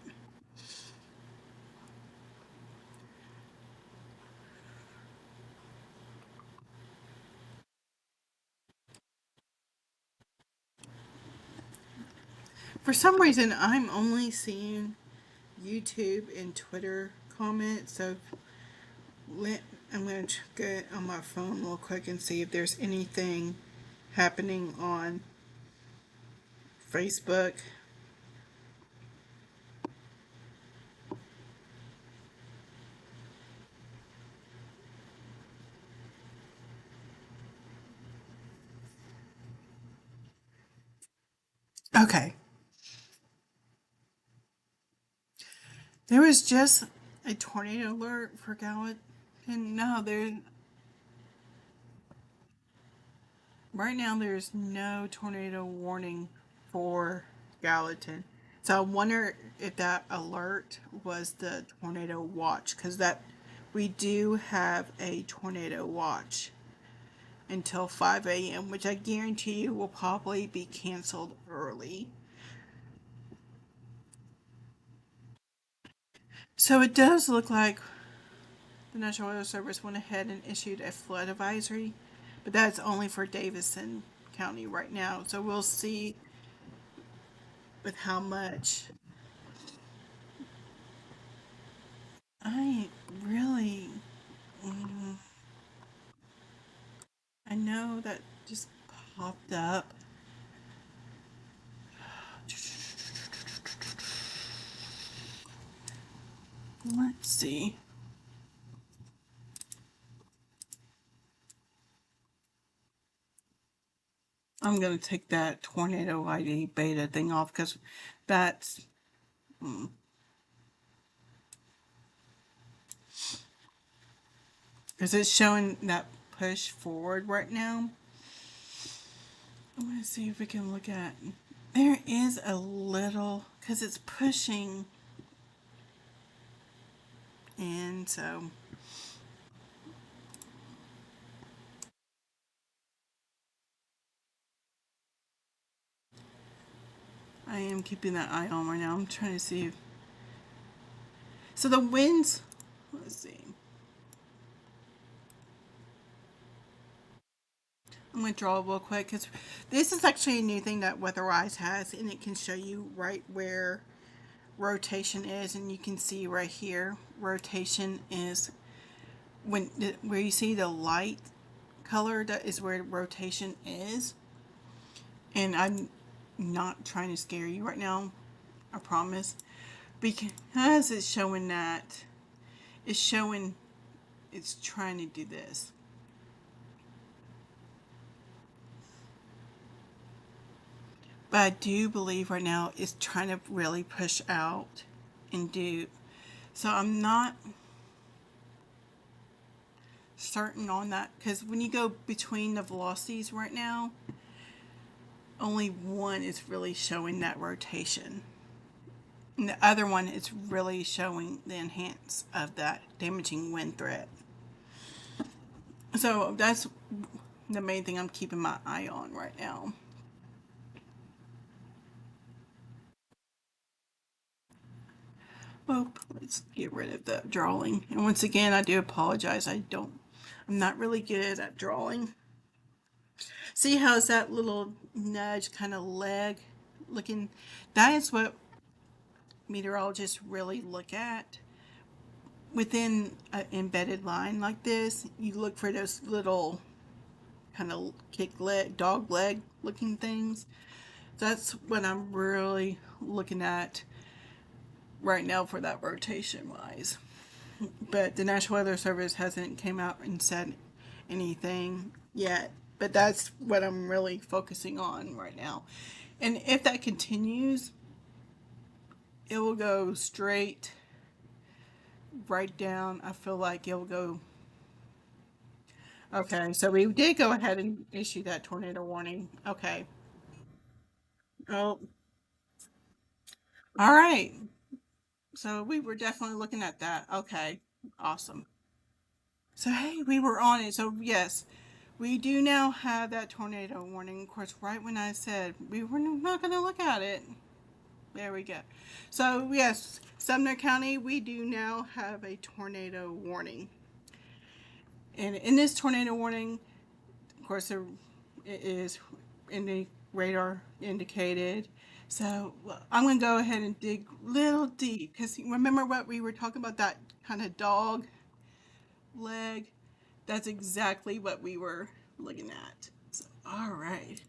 Speaker 1: For some reason, I'm only seeing YouTube and Twitter comments. So I'm going to get on my phone real quick and see if there's anything happening on Facebook. Okay. There was just a tornado alert for Gallatin. No, right now there's no tornado warning for Gallatin. So I wonder if that alert was the tornado watch, because that we do have a tornado watch until 5 a.m., which I guarantee you will probably be canceled early. So it does look like the National Weather Service went ahead and issued a flood advisory, but that's only for Davison County right now. So we'll see with how much. I really, I know that just popped up. Let's see. I'm gonna take that tornado ID beta thing off because that's because it's showing that push forward right now. I'm gonna see if we can look at. There is a little because it's pushing, and so I am keeping that eye on right now. I'm trying to see if. So the winds. Let's see. I'm going to draw real quick because this is actually a new thing that Weatherize has, and it can show you right where rotation is, and you can see right here rotation is when where you see the light color, that is where rotation is. And I'm not trying to scare you right now, I promise, because it's showing that it's showing it's trying to do this. But I do believe right now it's trying to really push out and do. So I'm not certain on that because when you go between the velocities right now, only one is really showing that rotation. And the other one is really showing the enhance of that damaging wind threat. So that's the main thing I'm keeping my eye on right now. Well, let's get rid of the drawing. And once again, I do apologize. I'm not really good at drawing. See how's that little nudge kind of leg looking? That is what meteorologists really look at. Within an embedded line like this, you look for those little kind of kick leg, dog leg looking things. That's what I'm really looking at right now for that rotation wise. But the National Weather Service hasn't came out and said anything yet. But that's what I'm really focusing on right now. And if that continues, it will go straight right down. I feel like it will go. Okay, so we did go ahead and issue that tornado warning. Okay. Oh, all right. So we were definitely looking at that. Okay. Awesome. So, hey, we were on it. So, yes, we do now have that tornado warning. Of course, right when I said we were not going to look at it, there we go. So, yes, Sumner County, we do now have a tornado warning. And in this tornado warning, of course, it is in the radar indicated. So I'm going to go ahead and dig a little deep because remember what we were talking about, that kind of dog leg? That's exactly what we were looking at. So, all right.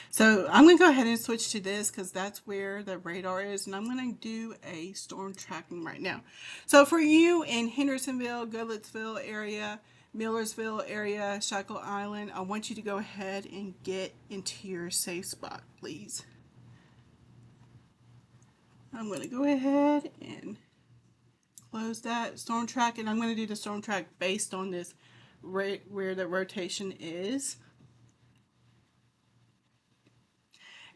Speaker 1: So I'm going to go ahead and switch to this because that's where the radar is. And I'm going to do a storm tracking right now. So for you in Hendersonville, Goodlettsville area, Millersville area, Shackle Island, I want you to go ahead and get into your safe spot, please. I'm going to go ahead and close that storm track, and I'm going to do the storm track based on this right where the rotation is.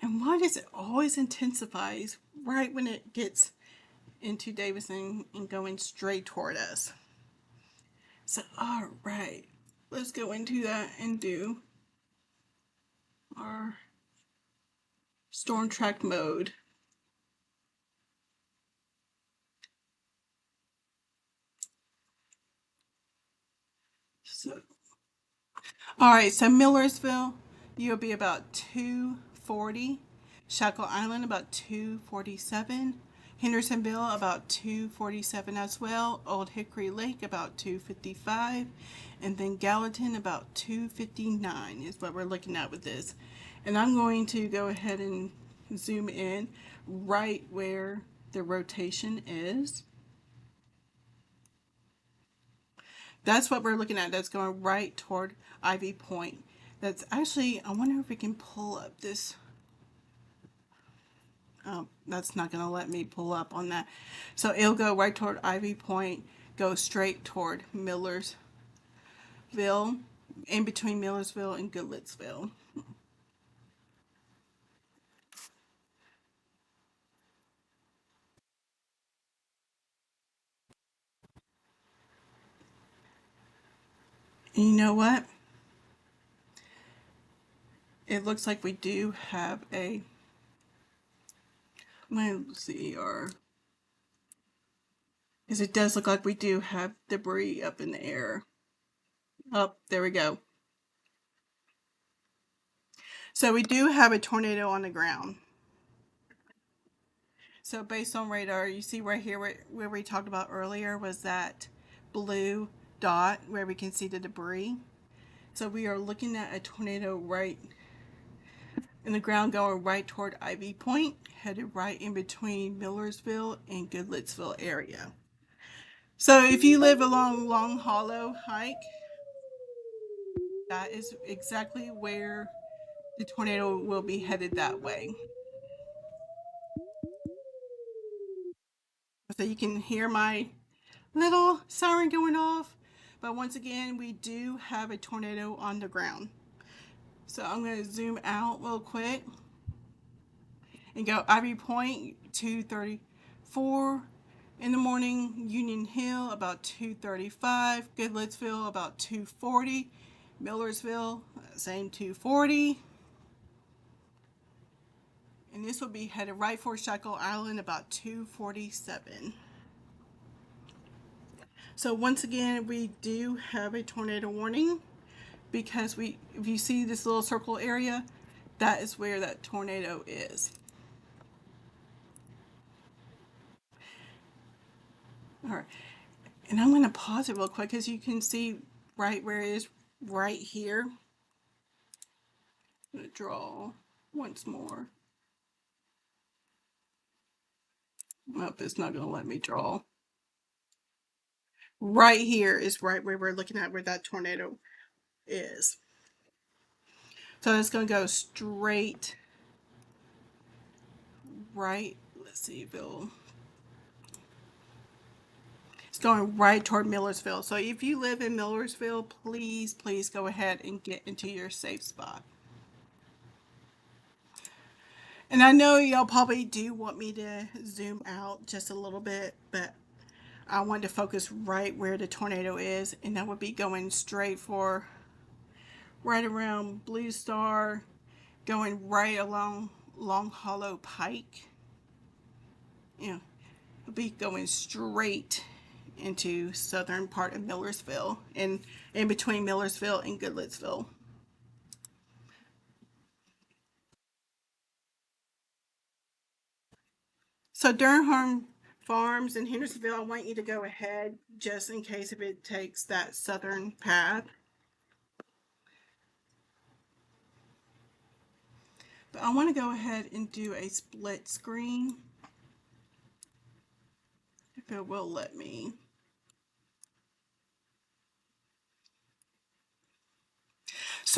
Speaker 1: And why does it always intensifies right when it gets into Davison and going straight toward us? So, all right, let's go into that and do our storm track mode. So, all right, so Millersville, you'll be about 240. Shackle Island, about 247. Hendersonville, about 247 as well. Old Hickory Lake, about 255. And then Gallatin, about 259 is what we're looking at with this. And I'm going to go ahead and zoom in right where the rotation is. That's what we're looking at. That's going right toward Ivy Point. That's actually, I wonder if we can pull up this. That's not going to let me pull up on that. So it'll go right toward Ivy Point, go straight toward Millersville, in between Millersville and Goodlettsville. And you know what? It looks like we do have a, let's see, because it does look like we do have debris up in the air. Oh, there we go. So we do have a tornado on the ground. So based on radar, you see right here where we talked about earlier was that blue dot where we can see the debris. So we are looking at a tornado right in the ground going right toward Ivy Point, headed right in between Millersville and Goodlettsville area. So if you live along Long Hollow Hike, that is exactly where the tornado will be headed that way. So you can hear my little siren going off. But once again, we do have a tornado on the ground. So I'm going to zoom out real quick and go Ivy Point 2:34 in the morning, Union Hill about 2:35, Goodlettsville about 2:40, Millersville same 2:40. And this will be headed right for Shackle Island about 2:47. So once again, we do have a tornado warning because if you see this little circle area, that is where that tornado is. All right, and I'm going to pause it real quick because you can see right where it is right here. I'm going to draw once more. Nope, it's not going to let me draw. Right here is right where we're looking at where that tornado is. So it's going to go straight right. Let's see if it'll. It's going right toward Millersville. So if you live in Millersville, please go ahead and get into your safe spot. And I know y'all probably do want me to zoom out just a little bit, but I want to focus right where the tornado is, and that would be going straight for right around Blue Star, going right along Long Hollow Pike. Yeah, it'll be going straight into southern part of Millersville and in between Millersville and Goodlettsville. So Durham Farms in Hendersonville, I want you to go ahead just in case if it takes that southern path. But I want to go ahead and do a split screen if it will let me.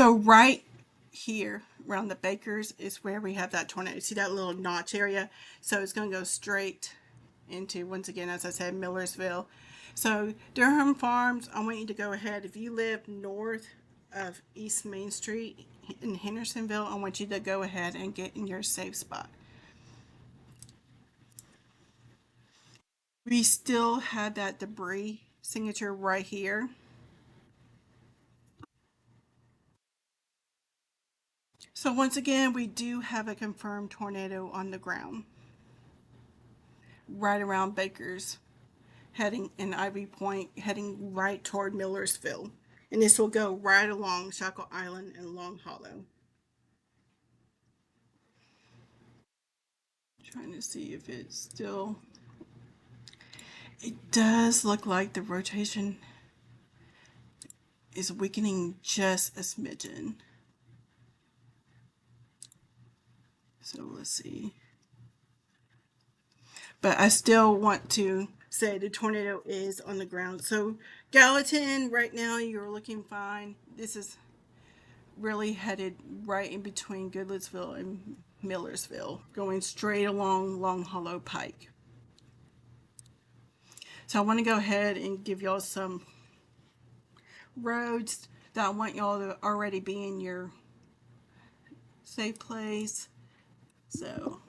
Speaker 1: So right here around the Bakers is where we have that tornado. See that little notch area? So it's going to go straight into, once again, as I said, Millersville. So Durham Farms, I want you to go ahead. If you live north of East Main Street in Hendersonville, I want you to go ahead and get in your safe spot. We still have that debris signature right here. So once again, we do have a confirmed tornado on the ground right around Baker's, heading in Ivy Point, heading right toward Millersville. And this will go right along Shackle Island and Long Hollow. Trying to see if it's still. It does look like the rotation is weakening just a smidgen. So let's see. But I still want to say the tornado is on the ground. So Gallatin, right now you're looking fine. This is really headed right in between Goodlettsville and Millersville, going straight along Long Hollow Pike. So I want to go ahead and give y'all some roads that I want y'all to already be in your safe place. So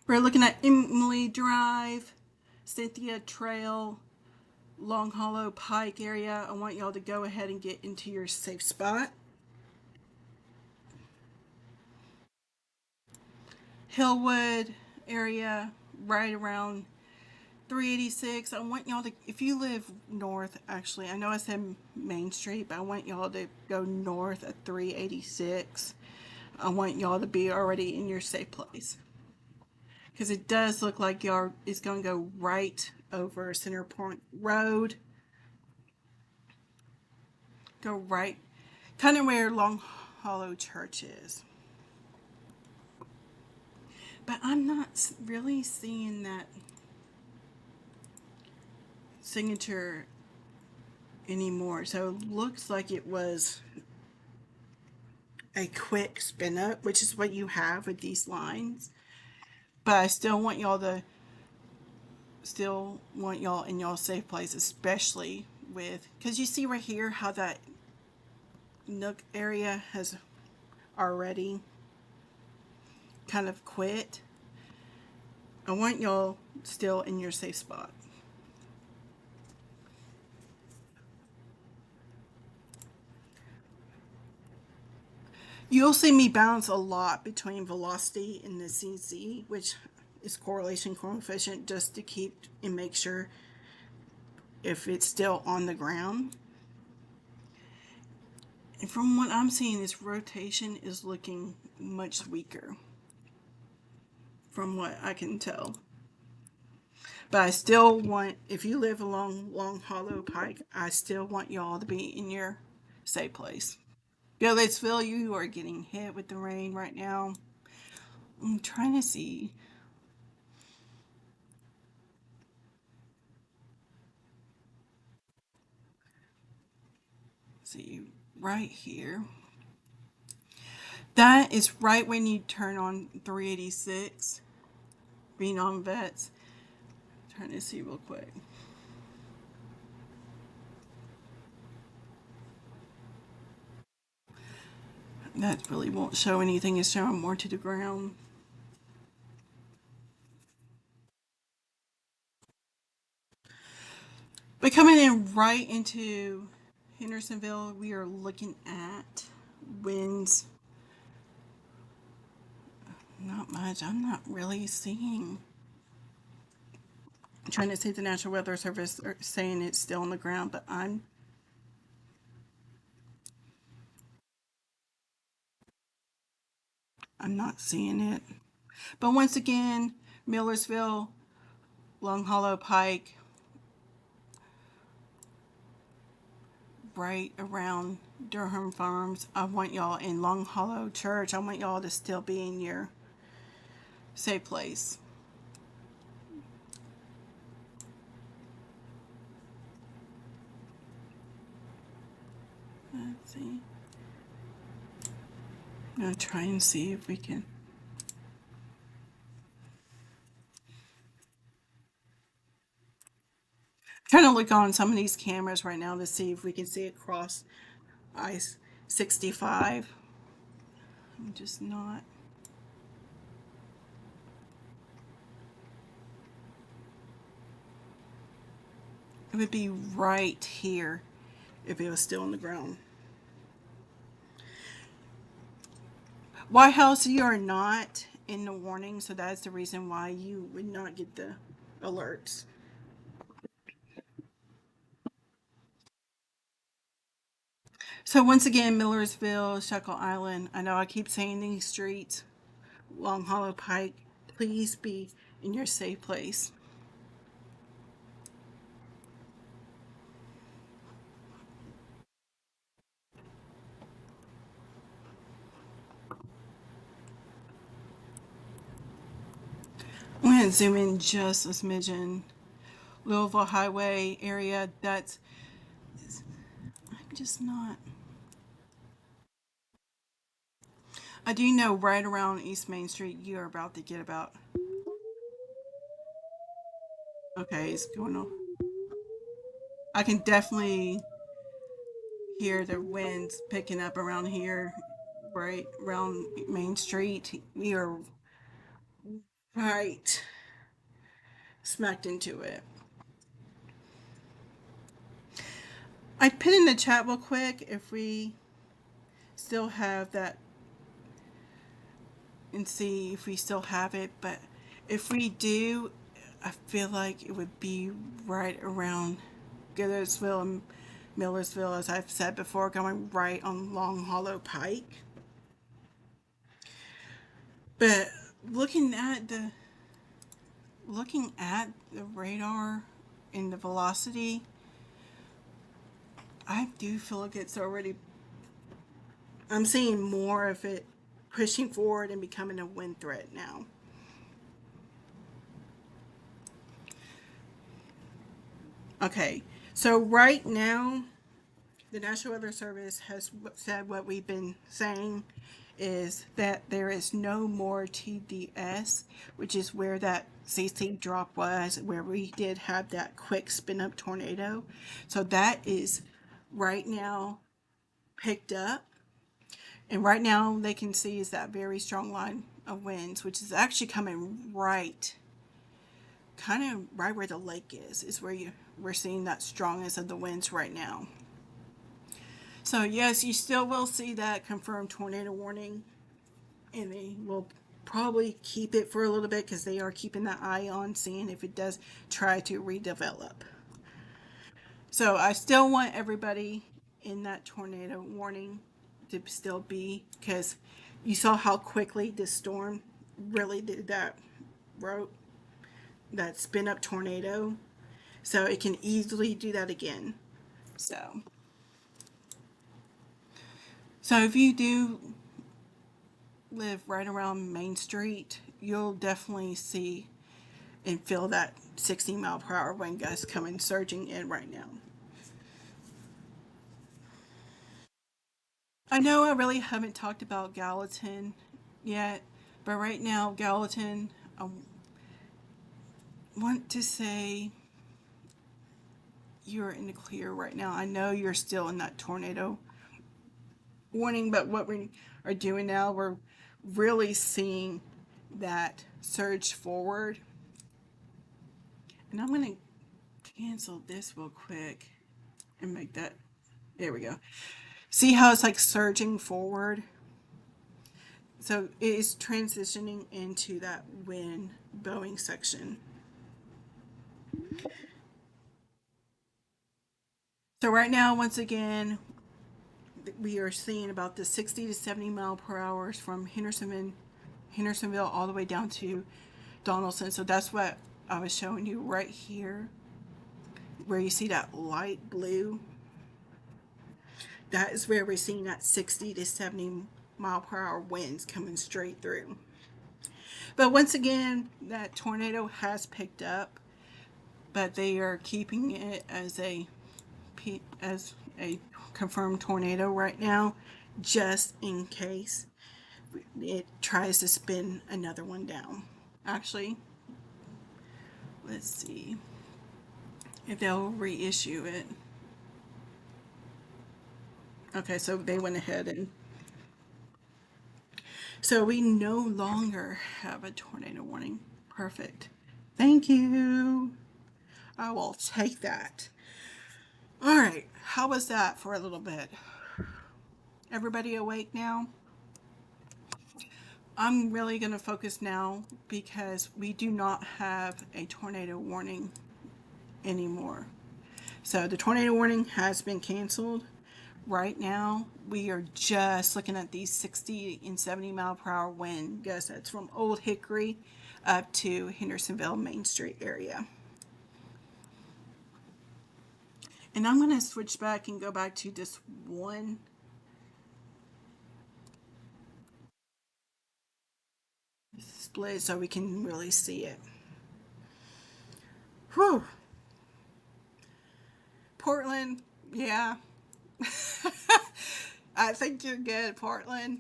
Speaker 1: we're looking at Emily Drive, Cynthia Trail, Long Hollow Pike area. I want y'all to go ahead and get into your safe spot. Hillwood area, right around 386. I want y'all to, if you live north, actually, I know I said Main Street, but I want y'all to go north at 386. I want y'all to be already in your safe place. Because it does look like y'all is going to go right over Center Point Road. Go right, kind of where Long Hollow Church is. But I'm not really seeing that signature anymore. So it looks like it was a quick spin up, which is what you have with these lines. But I still want y'all in y'all safe place, especially with, because you see right here how that nook area has already kind of quit. I want y'all still in your safe spot. You'll see me bounce a lot between velocity and the CZ, which is correlation coefficient, just to keep and make sure if it's still on the ground. And from what I'm seeing, this rotation is looking much weaker from what I can tell. But I still want, if you live along Long Hollow Pike, I still want y'all to be in your safe place. Goodlettsville, you are getting hit with the rain right now. I'm trying to see. See, right here. That is right when you turn on 386, being on vets. I'm trying to see real quick. That really won't show anything. It's showing more to the ground. But coming in right into Hendersonville, we are looking at winds. Not much. I'm not really seeing. I'm trying to see the National Weather Service saying it's still on the ground, but I'm not seeing it. But once again, Millersville, Long Hollow Pike, right around Durham Farms. I want y'all in Long Hollow Church. I want y'all to still be in your safe place. Let's see. I'm going to try and see if we can. Trying to look on some of these cameras right now to see if we can see across I-65. I'm just not. It would be right here if it was still on the ground. White House, you are not in the warning, so that's the reason why you would not get the alerts. So once again, Millersville, Shekel Island. I know I keep saying these streets, Long Hollow Pike. Please be in your safe place. I'm going to zoom in just a smidgen. Louisville Highway area, that's. I'm just not. I do know right around East Main Street, you are about to get about. Okay, it's going on. I can definitely hear the winds picking up around here, right around Main Street. We are right smacked into it. I put in the chat real quick if we still have that and see if we still have it. But if we do, I feel like it would be right around Gillersville and Millersville, as I've said before, going right on Long Hollow Pike. But looking at the radar and the velocity, I do feel like it's already. I'm seeing more of it pushing forward and becoming a wind threat now. Okay, so right now, the National Weather Service has said what we've been saying is that there is no more TDS, which is where that CC drop was, where we did have that quick spin up tornado. So that is right now picked up. And right now they can see is that very strong line of winds, which is actually coming right, kind of right where the lake is where we're seeing that strongest of the winds right now. So yes, you still will see that confirmed tornado warning, and they will probably keep it for a little bit because they are keeping that eye on seeing if it does try to redevelop. So I still want everybody in that tornado warning to still be, because you saw how quickly this storm really did that rope, that spin up tornado. So it can easily do that again. So if you do live right around Main Street, you'll definitely see and feel that 60-mile-per-hour wind gust coming surging in right now. I know I really haven't talked about Gallatin yet, but right now, Gallatin, I want to say you're in the clear right now. I know you're still in that tornado warning, but what we are doing now, we're really seeing that surge forward. And I'm going to cancel this real quick and make that. There we go. See how it's like surging forward? So it is transitioning into that wind bowing section. So right now, once again, we are seeing about the 60 to 70 mile per hour from Hendersonville all the way down to Donaldson. So that's what I was showing you right here, where you see that light blue. That is where we're seeing that 60 to 70 mile per hour winds coming straight through. But once again, that tornado has picked up, but they are keeping it as a confirmed tornado right now, just in case it tries to spin another one down. Actually, let's see if they'll reissue it. Okay, so they went ahead and so we no longer have a tornado warning. Perfect. Thank you. I will take that. All right, how was that for a little bit? Everybody awake now? I'm really going to focus now because we do not have a tornado warning anymore. So the tornado warning has been canceled. Right now, we are just looking at these 60 and 70 mile per hour wind gusts. That's from Old Hickory up to Hendersonville Main Street area. And I'm going to switch back and go back to just one split so we can really see it. Whew. Portland, yeah. I think you're good, Portland.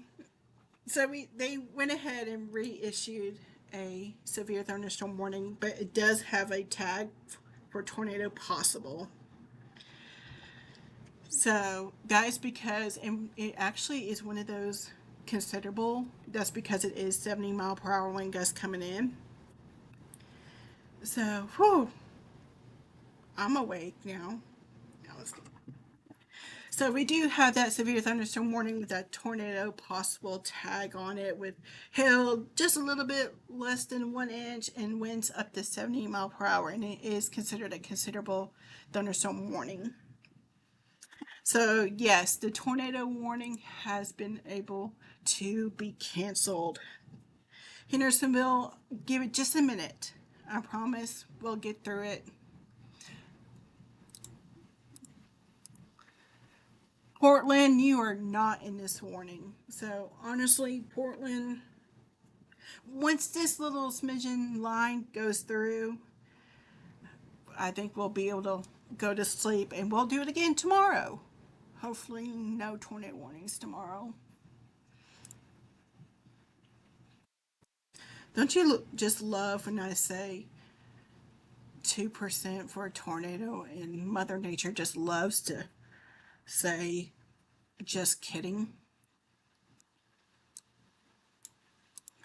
Speaker 1: So they went ahead and reissued a severe thunderstorm warning, but it does have a tag for tornado possible. So that is because, and it actually is one of those considerable. That's because it is 70 mile per hour wind gusts coming in. So, whew, I'm awake now. So we do have that severe thunderstorm warning with that tornado possible tag on it with hail just a little bit less than 1 inch and winds up to 70 mile per hour. And it is considered a considerable thunderstorm warning. So yes, the tornado warning has been able to be canceled. Hendersonville, give it just a minute. I promise we'll get through it. Portland, you are not in this warning. So honestly, Portland, once this little smidgen line goes through, I think we'll be able to go to sleep and we'll do it again tomorrow. Hopefully no tornado warnings tomorrow. Don't you just love when I say 2% for a tornado and Mother Nature just loves to say, just kidding?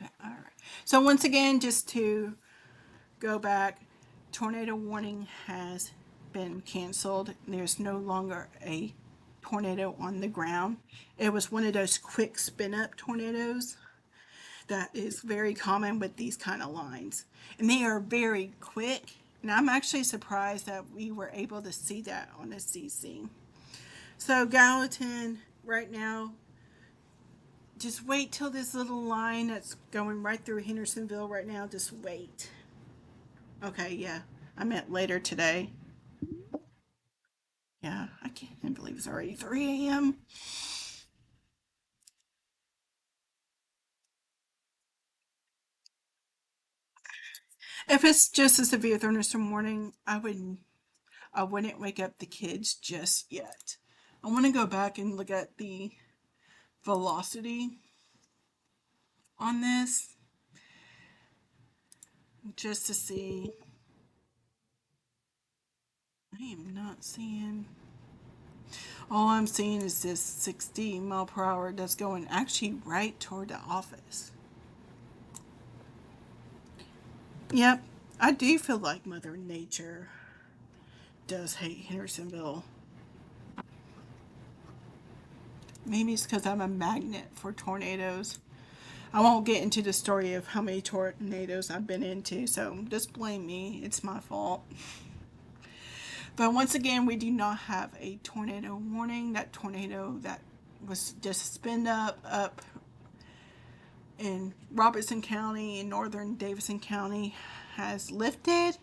Speaker 1: All right. So once again, just to go back, tornado warning has been canceled. There's no longer a tornado on the ground. It was one of those quick spin up tornadoes that is very common with these kind of lines. And they are very quick. And I'm actually surprised that we were able to see that on the CC. So Gallatin, right now, just wait till this little line that's going right through Hendersonville right now, just wait. Okay, yeah, I meant later today. Yeah, I can't believe it's already 3 a.m. If it's just a severe thunderstorm warning, I wouldn't wake up the kids just yet. I want to go back and look at the velocity on this just to see. I am not seeing. All I'm seeing is this 60 mile per hour that's going actually right toward the office. Yep, I do feel like Mother Nature does hate Hendersonville. Maybe it's because I'm a magnet for tornadoes. I won't get into the story of how many tornadoes I've been into, so just blame me. It's my fault. But once again, we do not have a tornado warning. That tornado that was just spinned up in Robertson County in northern Davidson County has lifted.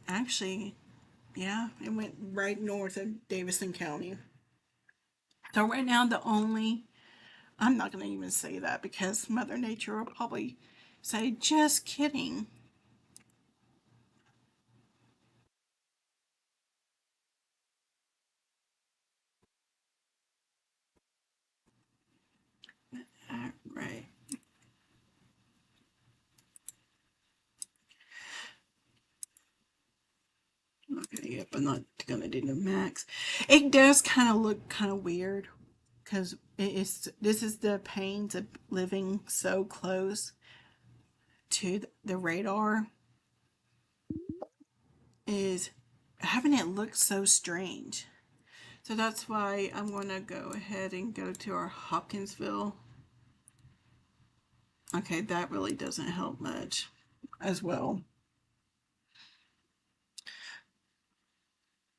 Speaker 1: Actually, yeah, it went right north of Davidson County. So right now, I'm not going to even say that because Mother Nature will probably say, just kidding. Right. Okay, yep, I'm not gonna do the max. It does kind of look kind of weird because this is the pains of living so close to the radar, is having it look so strange. So that's why I'm going to go ahead and go to our Hopkinsville. Okay, that really doesn't help much as well.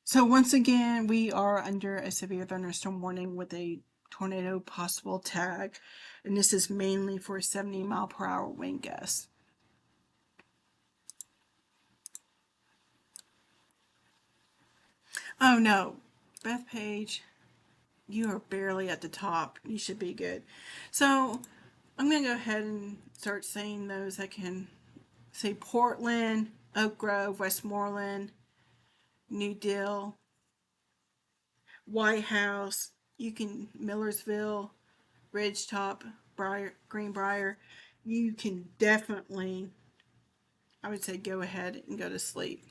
Speaker 1: So once again, we are under a severe thunderstorm warning with a tornado possible tag, and this is mainly for 70-mile-per-hour wind gusts. Oh no, Bethpage, you are barely at the top. You should be good. So I'm going to go ahead and start saying those. I can say Portland, Oak Grove, Westmoreland, New Deal, White House. You can Millersville, Ridgetop, Greenbrier. You can definitely, I would say, go ahead and go to sleep.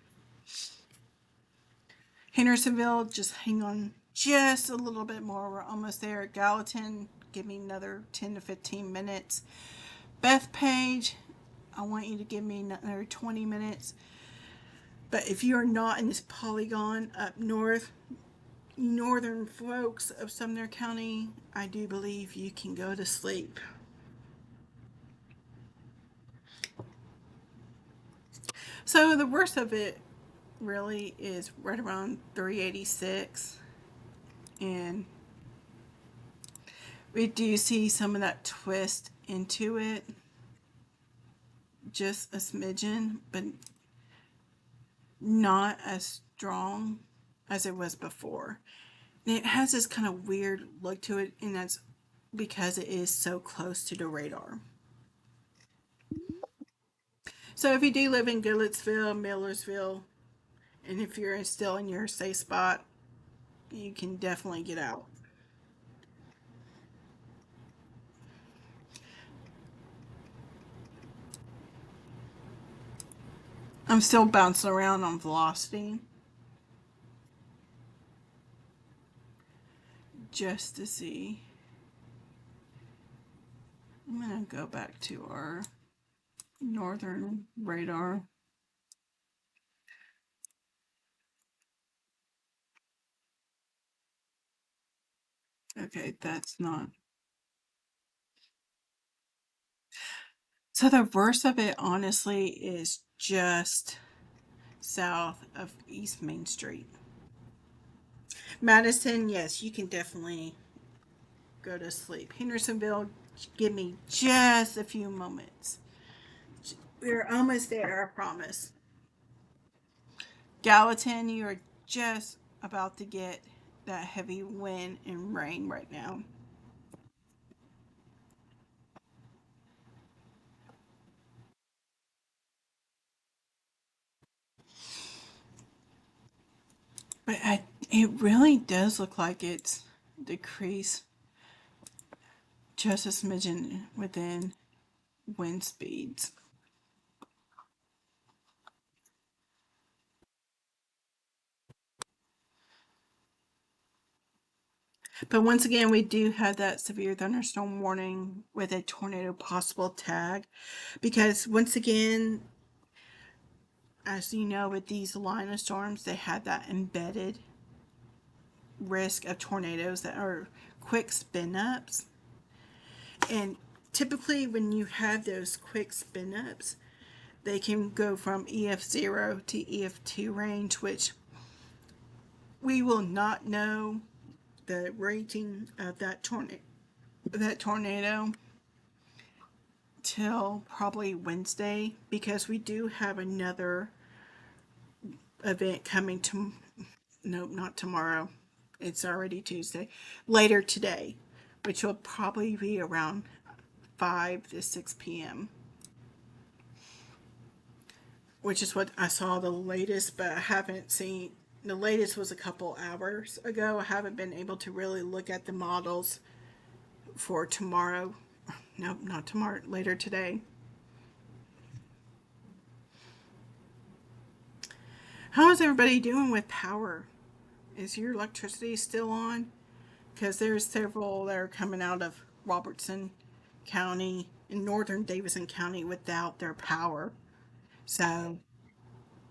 Speaker 1: Hendersonville, just hang on just a little bit more. We're almost there. Gallatin, give me another 10 to 15 minutes. Bethpage, I want you to give me another 20 minutes. But if you're not in this polygon up north, northern folks of Sumner County, I do believe you can go to sleep. So the worst of it really is right around 386, and we do see some of that twist into it, just a smidgen, but not as strong as it was before. And it has this kind of weird look to it, and that's because it is so close to the radar. So if you do live in Goodlettsville, Millersville, and if you're still in your safe spot, you can definitely get out. I'm still bouncing around on velocity just to see. I'm going to go back to our northern radar. Okay, that's not. So the worst of it, honestly, is just south of East Main Street. Madison, yes, you can definitely go to sleep. Hendersonville, give me just a few moments. We're almost there, I promise. Gallatin, you are just about to get that heavy wind and rain right now. But it really does look like it's decreased just a smidgen within wind speeds. But once again, we do have that severe thunderstorm warning with a tornado possible tag, because once again, as you know, with these line of storms, they had that embedded risk of tornadoes that are quick spin ups. And typically, when you have those quick spin ups, they can go from EF0 to EF2 range, which we will not know the rating of that tornado till probably Wednesday, because we do have another event coming to nope, not tomorrow. It's already Tuesday. Later today, which will probably be around 5 to 6 p.m., which is what I saw the latest, but I haven't seen. The latest was a couple hours ago. I haven't been able to really look at the models for tomorrow, Nope, not tomorrow. Later today. How is everybody doing with power? Is your electricity still on? Because there's several that are coming out of Robertson County in northern Davidson County without their power. So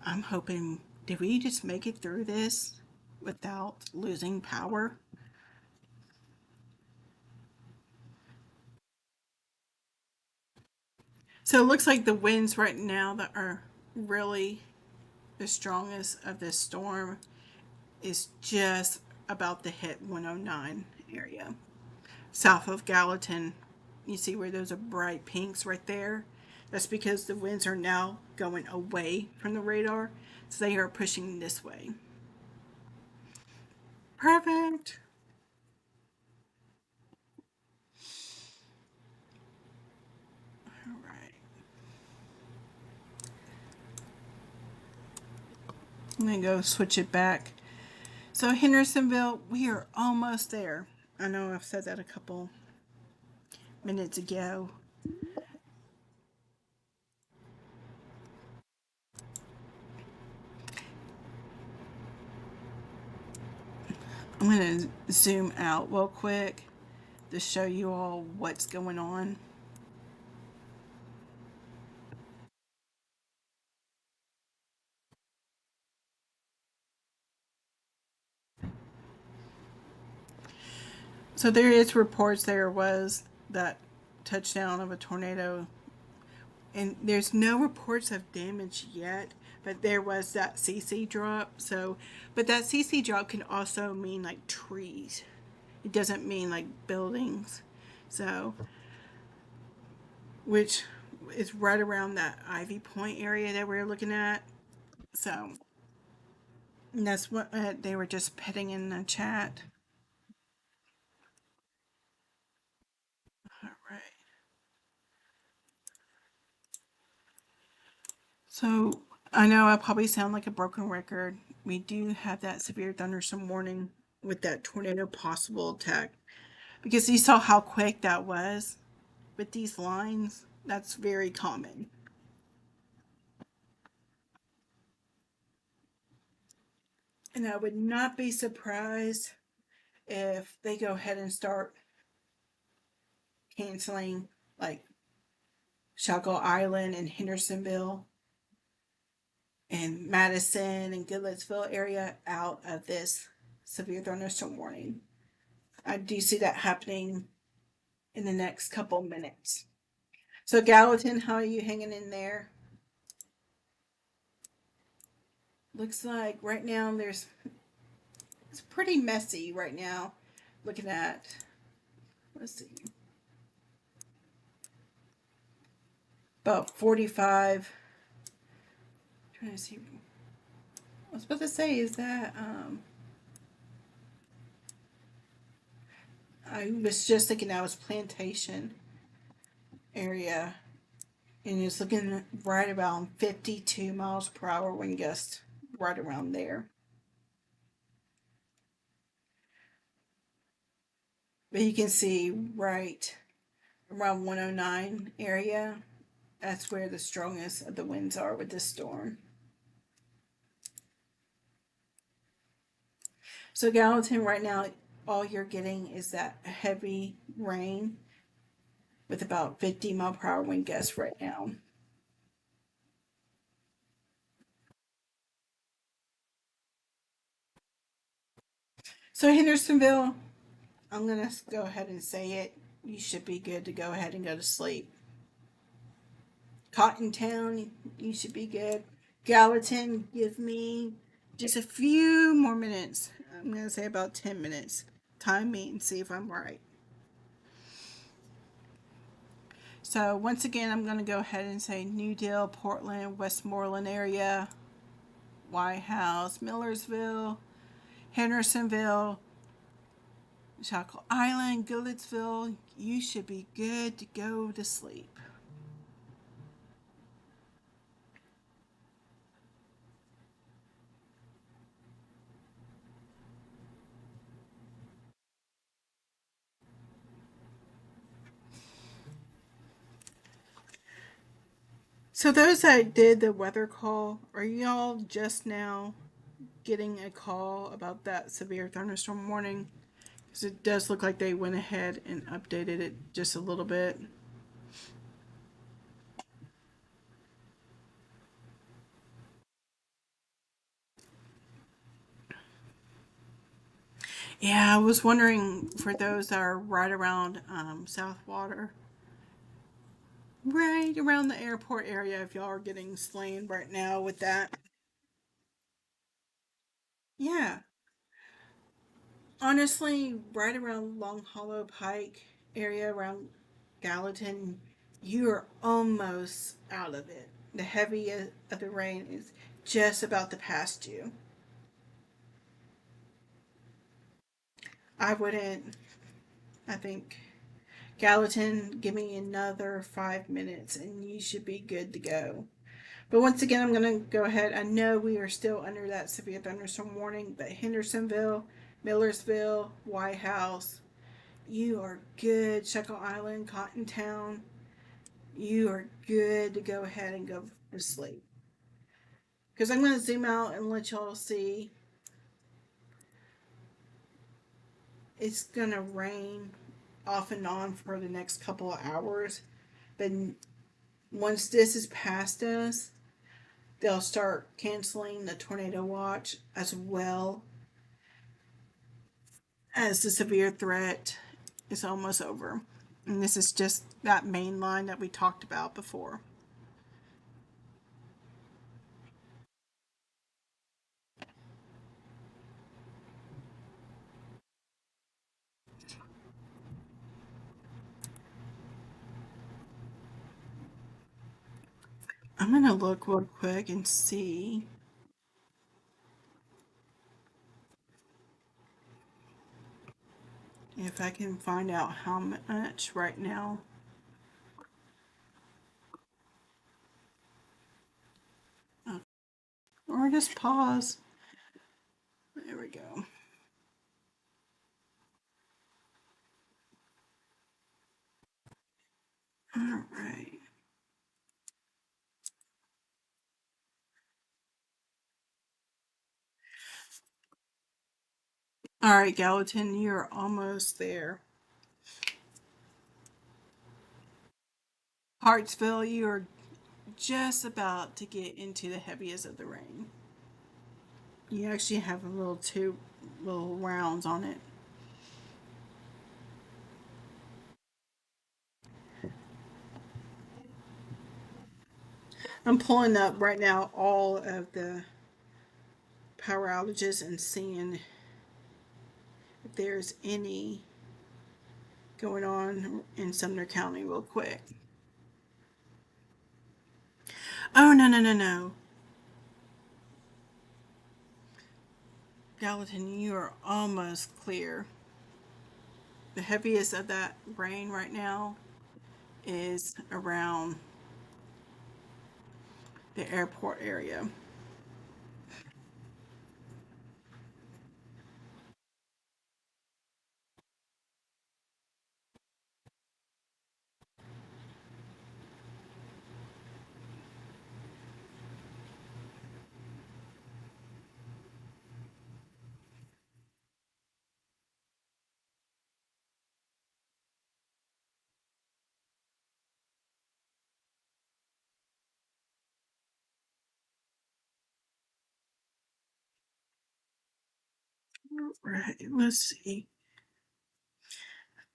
Speaker 1: I'm hoping, did we just make it through this without losing power? So it looks like the winds right now that are really the strongest of this storm is just about to hit 109 area. South of Gallatin, you see where those are bright pinks right there? That's because the winds are now going away from the radar, so they are pushing this way. Perfect. All right. I'm going to go switch it back. So, Hendersonville, we are almost there. I know I've said that a couple minutes ago. I'm going to zoom out real quick to show you all what's going on. So there is reports there was that touchdown of a tornado, and there's no reports of damage yet, but there was that CC drop. So, but that CC drop can also mean like trees. It doesn't mean like buildings. So, which is right around that Ivy Point area that we're looking at. So, that's what they were just putting in the chat. All right. So I know I probably sound like a broken record. We do have that severe thunderstorm warning with that tornado possible attack because you saw how quick that was with these lines. That's very common. And I would not be surprised if they go ahead and start canceling like Chaco Island and Hendersonville and Madison and Goodlettsville area out of this severe thunderstorm warning. I do see that happening in the next couple minutes. So, Gallatin, how are you hanging in there? Looks like right now it's pretty messy right now. Looking at, let's see, about 45. Trying to see. I was about to say, is that, I was just thinking that was Plantation area, and it's looking right around 52 miles per hour wind gust, right around there. But you can see right around 109 area, that's where the strongest of the winds are with this storm. So Gallatin, right now, all you're getting is that heavy rain with about 50-mile-per-hour wind gusts right now. So Hendersonville, I'm gonna go ahead and say it. You should be good to go ahead and go to sleep. Cottontown, you should be good. Gallatin, give me just a few more minutes. I'm gonna say about 10 minutes. Time me and see if I'm right. So once again, I'm going to go ahead and say New Deal, Portland, Westmoreland area, White House, Millersville, Hendersonville, Chaco Island, Goodlettsville. You should be good to go to sleep. So those that did the weather call, are y'all just now getting a call about that severe thunderstorm warning? Because it does look like they went ahead and updated it just a little bit. Yeah, I was wondering for those that are right around South Water, right around the airport area, if y'all are getting slammed right now with that. Yeah, honestly, right around Long Hollow Pike area, around Gallatin, you are almost out of it. The heavy of the rain is just about to pass you. I wouldn't, I think, Gallatin, give me another 5 minutes and you should be good to go. But once again, I'm going to go ahead. I know we are still under that severe thunderstorm warning, but Hendersonville, Millersville, White House, you are good. Shekel Island, Cotton Town, you are good to go ahead and go to sleep. Because I'm going to zoom out and let y'all see it's going to rain off and on for the next couple of hours. But once this is past us, they'll start canceling the tornado watch as well as the severe threat is almost over. And this is just that main line that we talked about before. I'm going to look real quick and see if I can find out how much right now. Or just pause. There we go. All right. All right, Gallatin, you're almost there. Hartsville, you're just about to get into the heaviest of the rain. You actually have a little two little rounds on it. I'm pulling up right now all of the power outages and seeing if there's any going on in Sumner County real quick. Oh, no, no, no, no. Gallatin, you are almost clear. The heaviest of that rain right now is around the airport area. Right, let's see.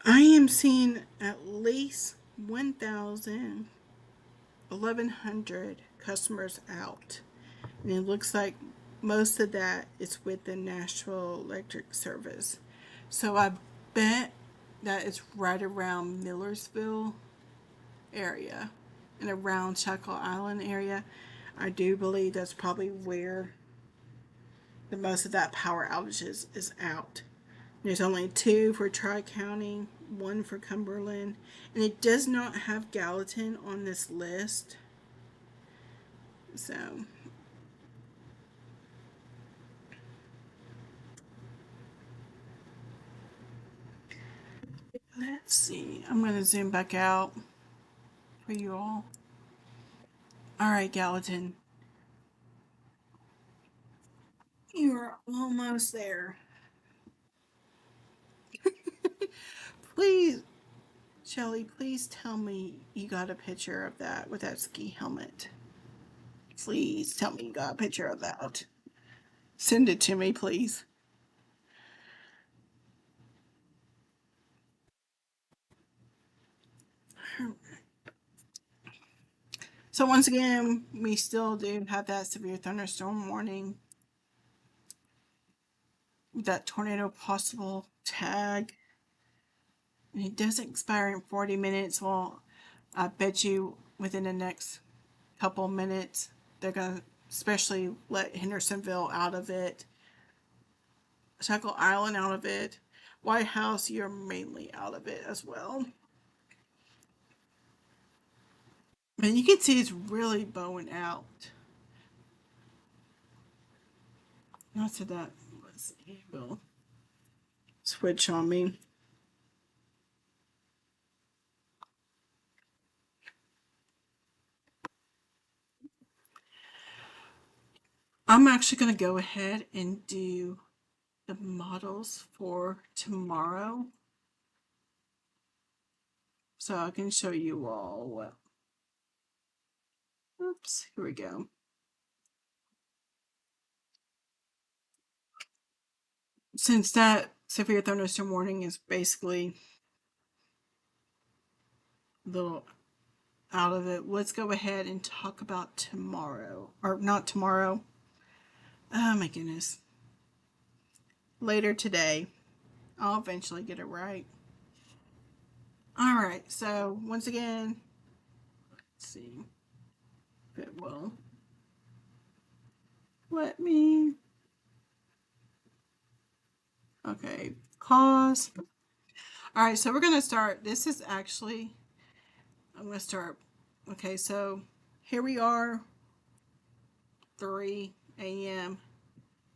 Speaker 1: I am seeing at least 1,000, 1,100 customers out. And it looks like most of that is with the Nashville Electric Service. So I bet that it's right around Millersville area and around Shackle Island area. I do believe that's probably where the most of that power outages is out. There's only two for Tri County, one for Cumberland, and it does not have Gallatin on this list. So let's see. I'm going to zoom back out for you all. All right, Gallatin. You're almost there. Please, Shelly, please tell me you got a picture of that with that ski helmet. Please tell me you got a picture of that. Send it to me, please. So once again, we still do have that severe thunderstorm warning. That tornado possible tag. It does expire in 40 minutes. Well, I bet you within the next couple minutes they're going to especially let Hendersonville out of it, Jekyll Island out of it. White House, you're mainly out of it as well. And you can see it's really bowing out. Not so that was able switch on me. I'm actually going to go ahead and do the models for tomorrow so I can show you all what. Oops, here we go. Since that severe thunderstorm warning is basically a little out of it, let's go ahead and talk about tomorrow. Or not tomorrow. Oh my goodness. Later today. I'll eventually get it right. Alright, so once again, let's see if it will let me. Okay, pause. Alright, so we're going to start. This is actually, I'm going to start. Okay, so here we are, 3 a.m.,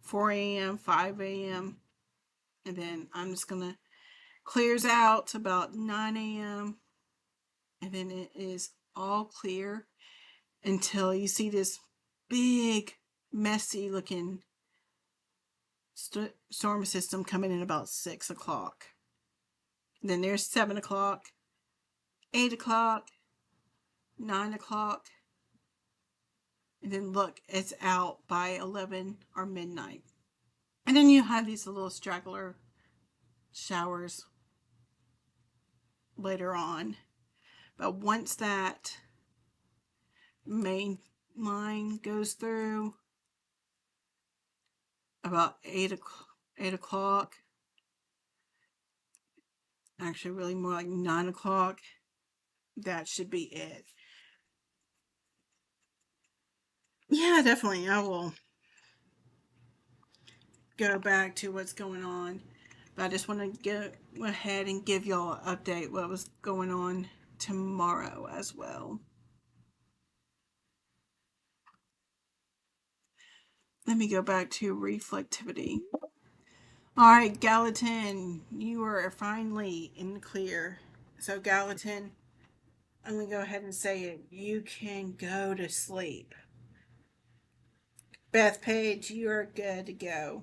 Speaker 1: 4 a.m., 5 a.m., and then I'm just going to clears out about 9 a.m., and then it is all clear until you see this big, messy looking storm system coming in about 6 o'clock. Then there's 7 o'clock, 8 o'clock, 9 o'clock, and then look, it's out by 11 or midnight. And then you have these little straggler showers later on. But once that main line goes through about 8 o'clock, actually really more like 9 o'clock, that should be it. Yeah, definitely. I will go back to what's going on. But I just want to go ahead and give y'all an update what was going on tomorrow as well. Let me go back to reflectivity. All right, Gallatin, you are finally in the clear. So, Gallatin, I'm going to go ahead and say it. You can go to sleep. Beth Page, you are good to go.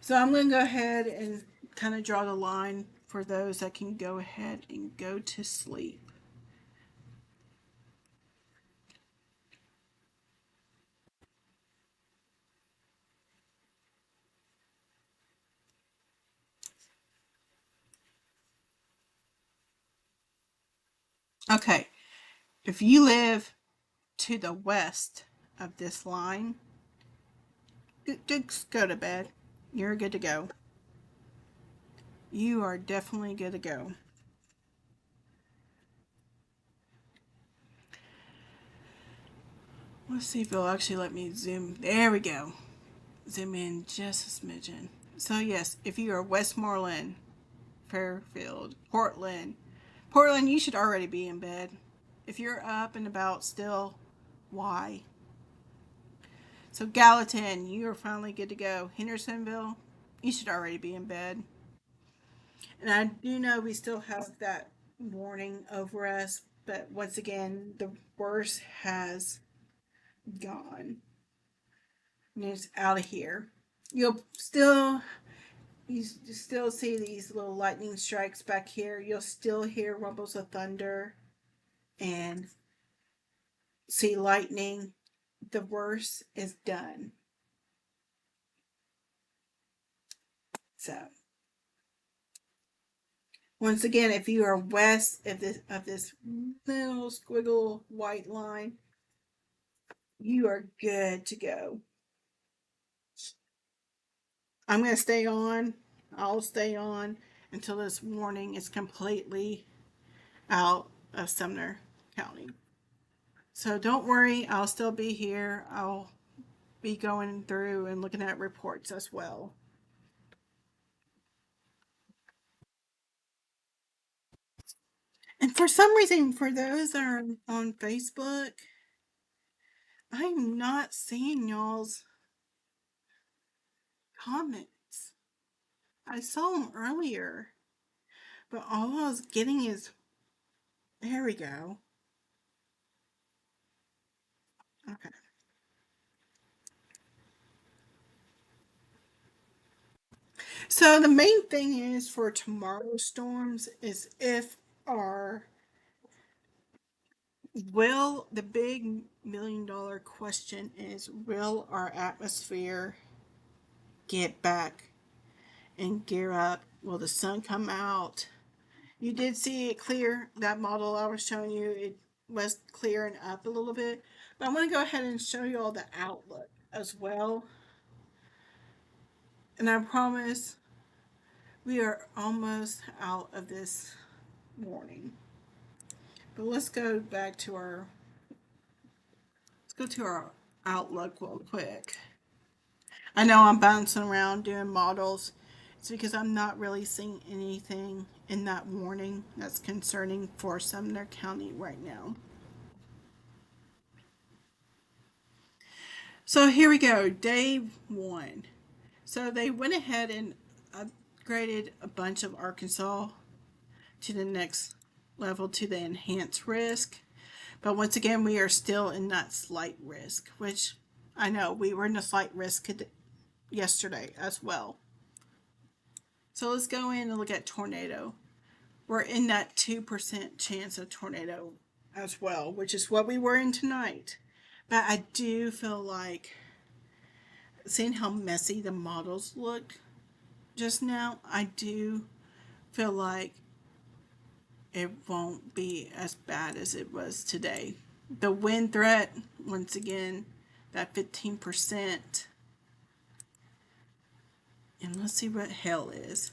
Speaker 1: So I'm going to go ahead and kind of draw the line for those that can go ahead and go to sleep. Okay, if you live to the west of this line, just go to bed. You're good to go. You are definitely good to go. Let's see if it'll actually let me zoom. There we go. Zoom in just a smidgen. So yes, if you are Westmoreland, Fairfield, Portland, you should already be in bed. If you're up and about still, why? So Gallatin, you are finally good to go. Hendersonville, you should already be in bed. And I do know we still have that warning over us, but once again, the worst has gone. And it's out of here. You'll still still see these little lightning strikes back here. You'll still hear rumbles of thunder and see lightning. The worst is done. So once again, if you are west of this little squiggle white line, you are good to go. I'm going to stay on. I'll stay on until this warning is completely out of Sumner County. So don't worry, I'll still be here. I'll be going through and looking at reports as well. And for some reason, for those that are on Facebook, I'm not seeing y'all's comments. I saw them earlier, but all I was getting is, there we go. Okay. So the main thing is for tomorrow's storms is if our will the big $1 million question is, will our atmosphere get back and gear up? Will the sun come out? You did see it clear. That model I was showing you, it was clearing up a little bit. But I want to go ahead and show you all the outlook as well. And I promise we are almost out of this warning. But let's go back to our outlook real quick. I know I'm bouncing around doing models. It's because I'm not really seeing anything in that warning that's concerning for Sumner County right now. So here we go, day one. So they went ahead and upgraded a bunch of Arkansas to the next level, to the enhanced risk. But once again, we are still in that slight risk, which I know we were in a slight risk yesterday as well. So let's go in and look at tornado. We're in that 2% chance of tornado as well, which is what we were in tonight. But I do feel like, seeing how messy the models looked just now, I do feel like it won't be as bad as it was today. The wind threat, once again, that 15%. And let's see what hail is.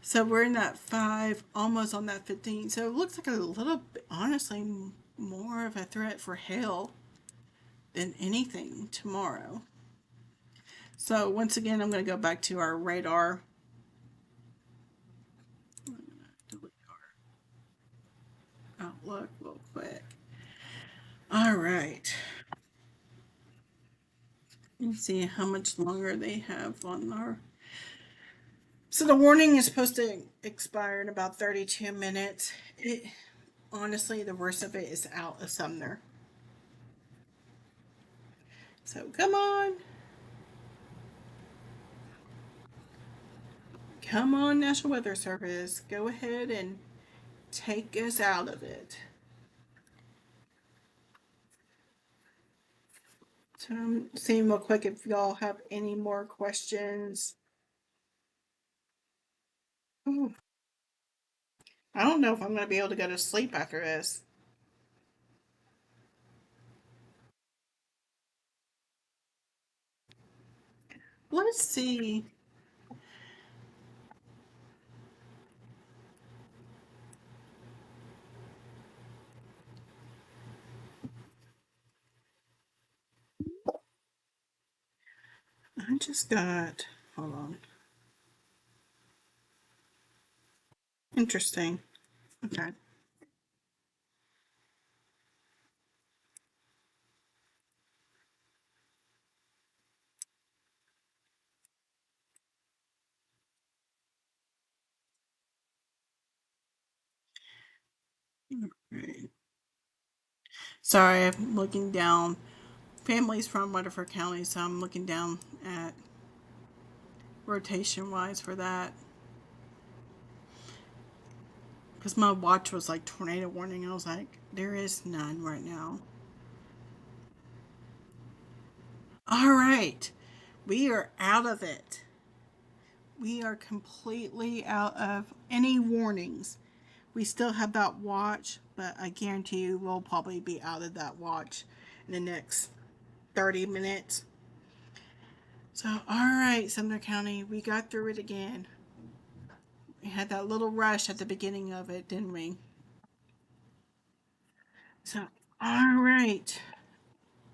Speaker 1: So we're in that 5, almost on that 15. So it looks like a little bit, honestly, more of a threat for hail than anything tomorrow. So once again, I'm going to go back to our radar. Delete our outlook real quick. All right. Let's see how much longer they have on our. So the warning is supposed to expire in about 32 minutes. It honestly, the worst of it is out of Sumner. So come on. Come on, National Weather Service. Go ahead and take us out of it. So I'm seeing real quick if y'all have any more questions. Ooh, I don't know if I'm going to be able to go to sleep after this. Let's see. I just got. Hold on. Interesting. Okay. Right. Sorry, I'm looking down. Family's from Rutherford County, so I'm looking down at rotation wise for that. Because my watch was like tornado warning. I was like, there is none right now. All right. We are out of it. We are completely out of any warnings. We still have that watch, but I guarantee you we'll probably be out of that watch in the next 30 minutes. So, all right, Sumner County, we got through it again. We had that little rush at the beginning of it, didn't we? So, all right.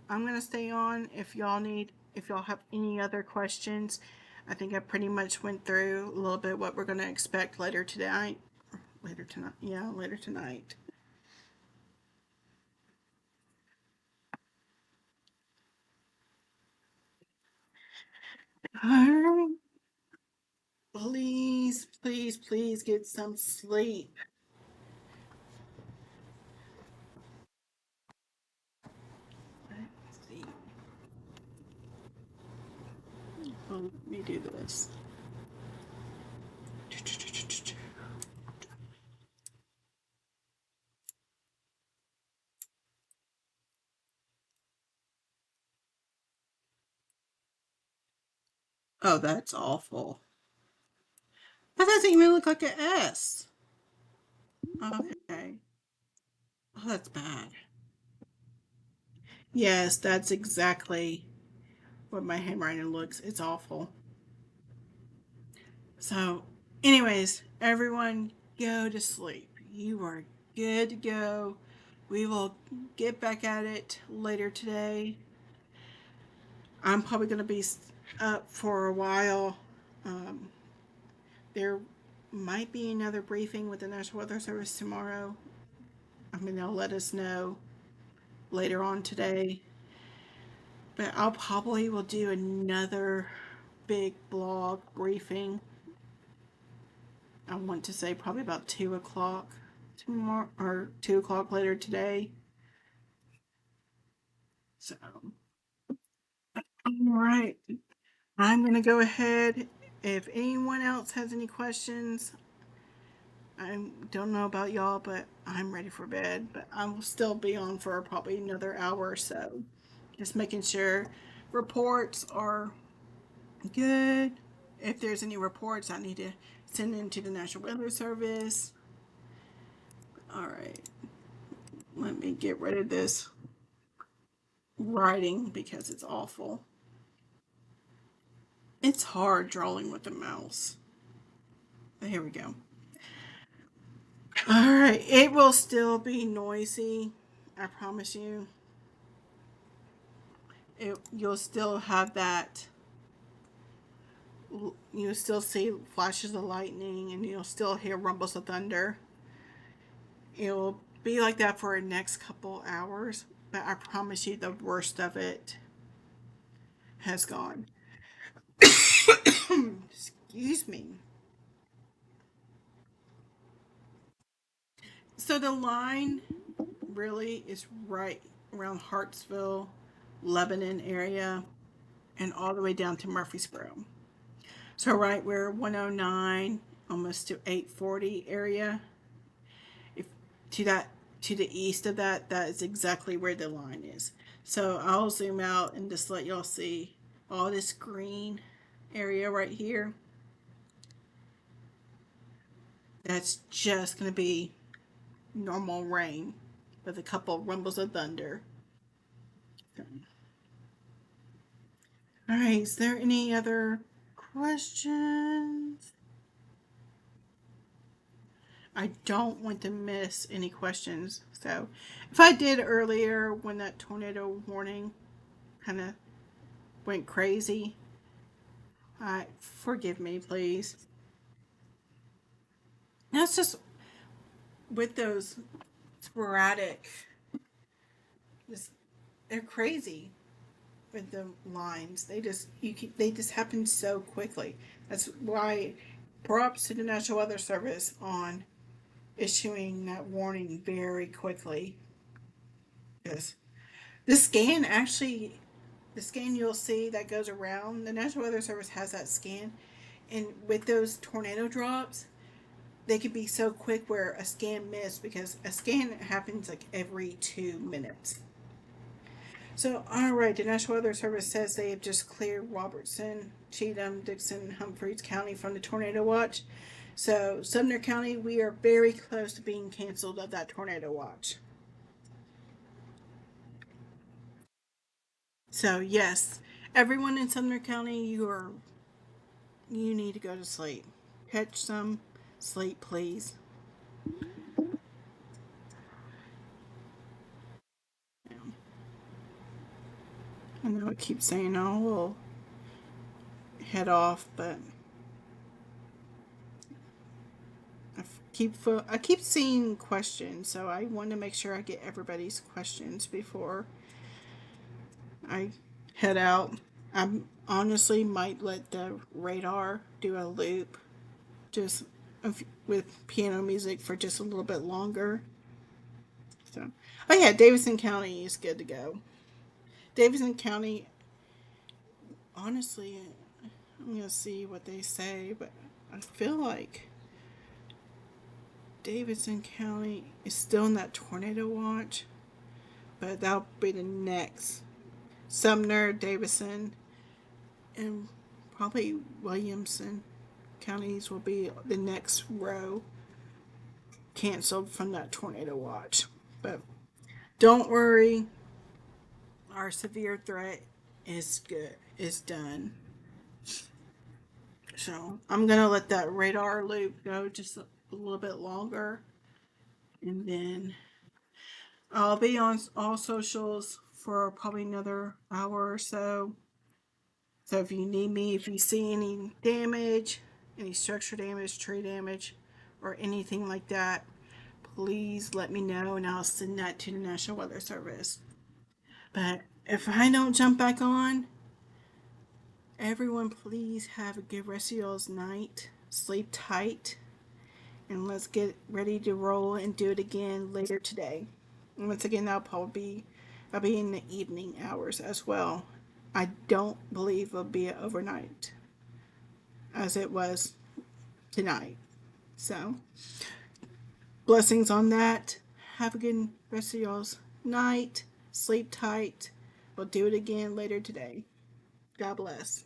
Speaker 1: I'm going to stay on if y'all have any other questions. I think I pretty much went through a little bit what we're going to expect later tonight. Later tonight. Yeah, later tonight. All right. Please, please, please get some sleep. Let's see. Well, let me do this. Oh, that's awful. That doesn't even look like an S. Okay. Oh, that's bad. Yes, that's exactly what my handwriting looks. It's awful. So, anyways, everyone go to sleep. You are good to go. We will get back at it later today. I'm probably going to be up for a while. Um, there might be another briefing with the National Weather Service tomorrow. I mean, they'll let us know later on today. But I'll probably will do another big blog briefing. I want to say probably about 2 o'clock tomorrow or 2 o'clock later today. So, all right. I'm going to go ahead. If anyone else has any questions, I don't know about y'all, but I'm ready for bed. But I will still be on for probably another hour or so. Just making sure reports are good. If there's any reports, I need to send them to the National Weather Service. All right. Let me get rid of this writing because it's awful. It's hard drawing with the mouse. Here we go. All right. It will still be noisy. I promise you. You'll still have that. You'll still see flashes of lightning and you'll still hear rumbles of thunder. It'll be like that for the next couple hours, but I promise you the worst of it has gone. Excuse me. So the line really is right around Hartsville, Lebanon area, and all the way down to Murfreesboro. So right where 109, almost to 840 area, if to that to the east of that, that is exactly where the line is. So I'll zoom out and just let y'all see all this green area right here. That's just going to be normal rain with a couple rumbles of thunder. All right, is there any other questions? I don't want to miss any questions. So, if I did earlier when that tornado warning kind of went crazy, forgive me, please. That's just with those sporadic, just they're crazy with the lines. They just happen so quickly. That's why props to the National Weather Service on issuing that warning very quickly. Because the scan actually, the scan you'll see that goes around, the National Weather Service has that scan. And with those tornado drops, they could be so quick where a scan missed because a scan happens like every 2 minutes. So, all right, the National Weather Service says they have just cleared Robertson, Cheatham, Dixon, Humphreys County from the tornado watch. So, Sumner County, we are very close to being canceled of that tornado watch. So, yes, everyone in Sumner County, you need to go to sleep. Catch some sleep, please. I know I keep saying, oh, we'll head off, but I keep seeing questions, so I want to make sure I get everybody's questions before I head out. I honestly might let the radar do a loop just with piano music for just a little bit longer. So, oh yeah, Davidson County is good to go. Davidson County, honestly, I'm gonna see what they say, but I feel like Davidson County is still in that tornado watch, but that'll be the next. Sumner, Davison, and probably Williamson counties will be the next row canceled from that tornado watch. But don't worry, our severe threat is good, is done. So I'm gonna let that radar loop go just a little bit longer, and then I'll be on all socials for probably another hour or so. So if you need me, if you see any damage, any structure damage, tree damage, or anything like that, please let me know and I'll send that to the National Weather Service. But if I don't jump back on, everyone please have a good rest of y'all's night. Sleep tight and let's get ready to roll and do it again later today. And once again, I'll be in the evening hours as well. I don't believe it'll be overnight as it was tonight. So, blessings on that. Have a good rest of y'all's night. Sleep tight. We'll do it again later today. God bless.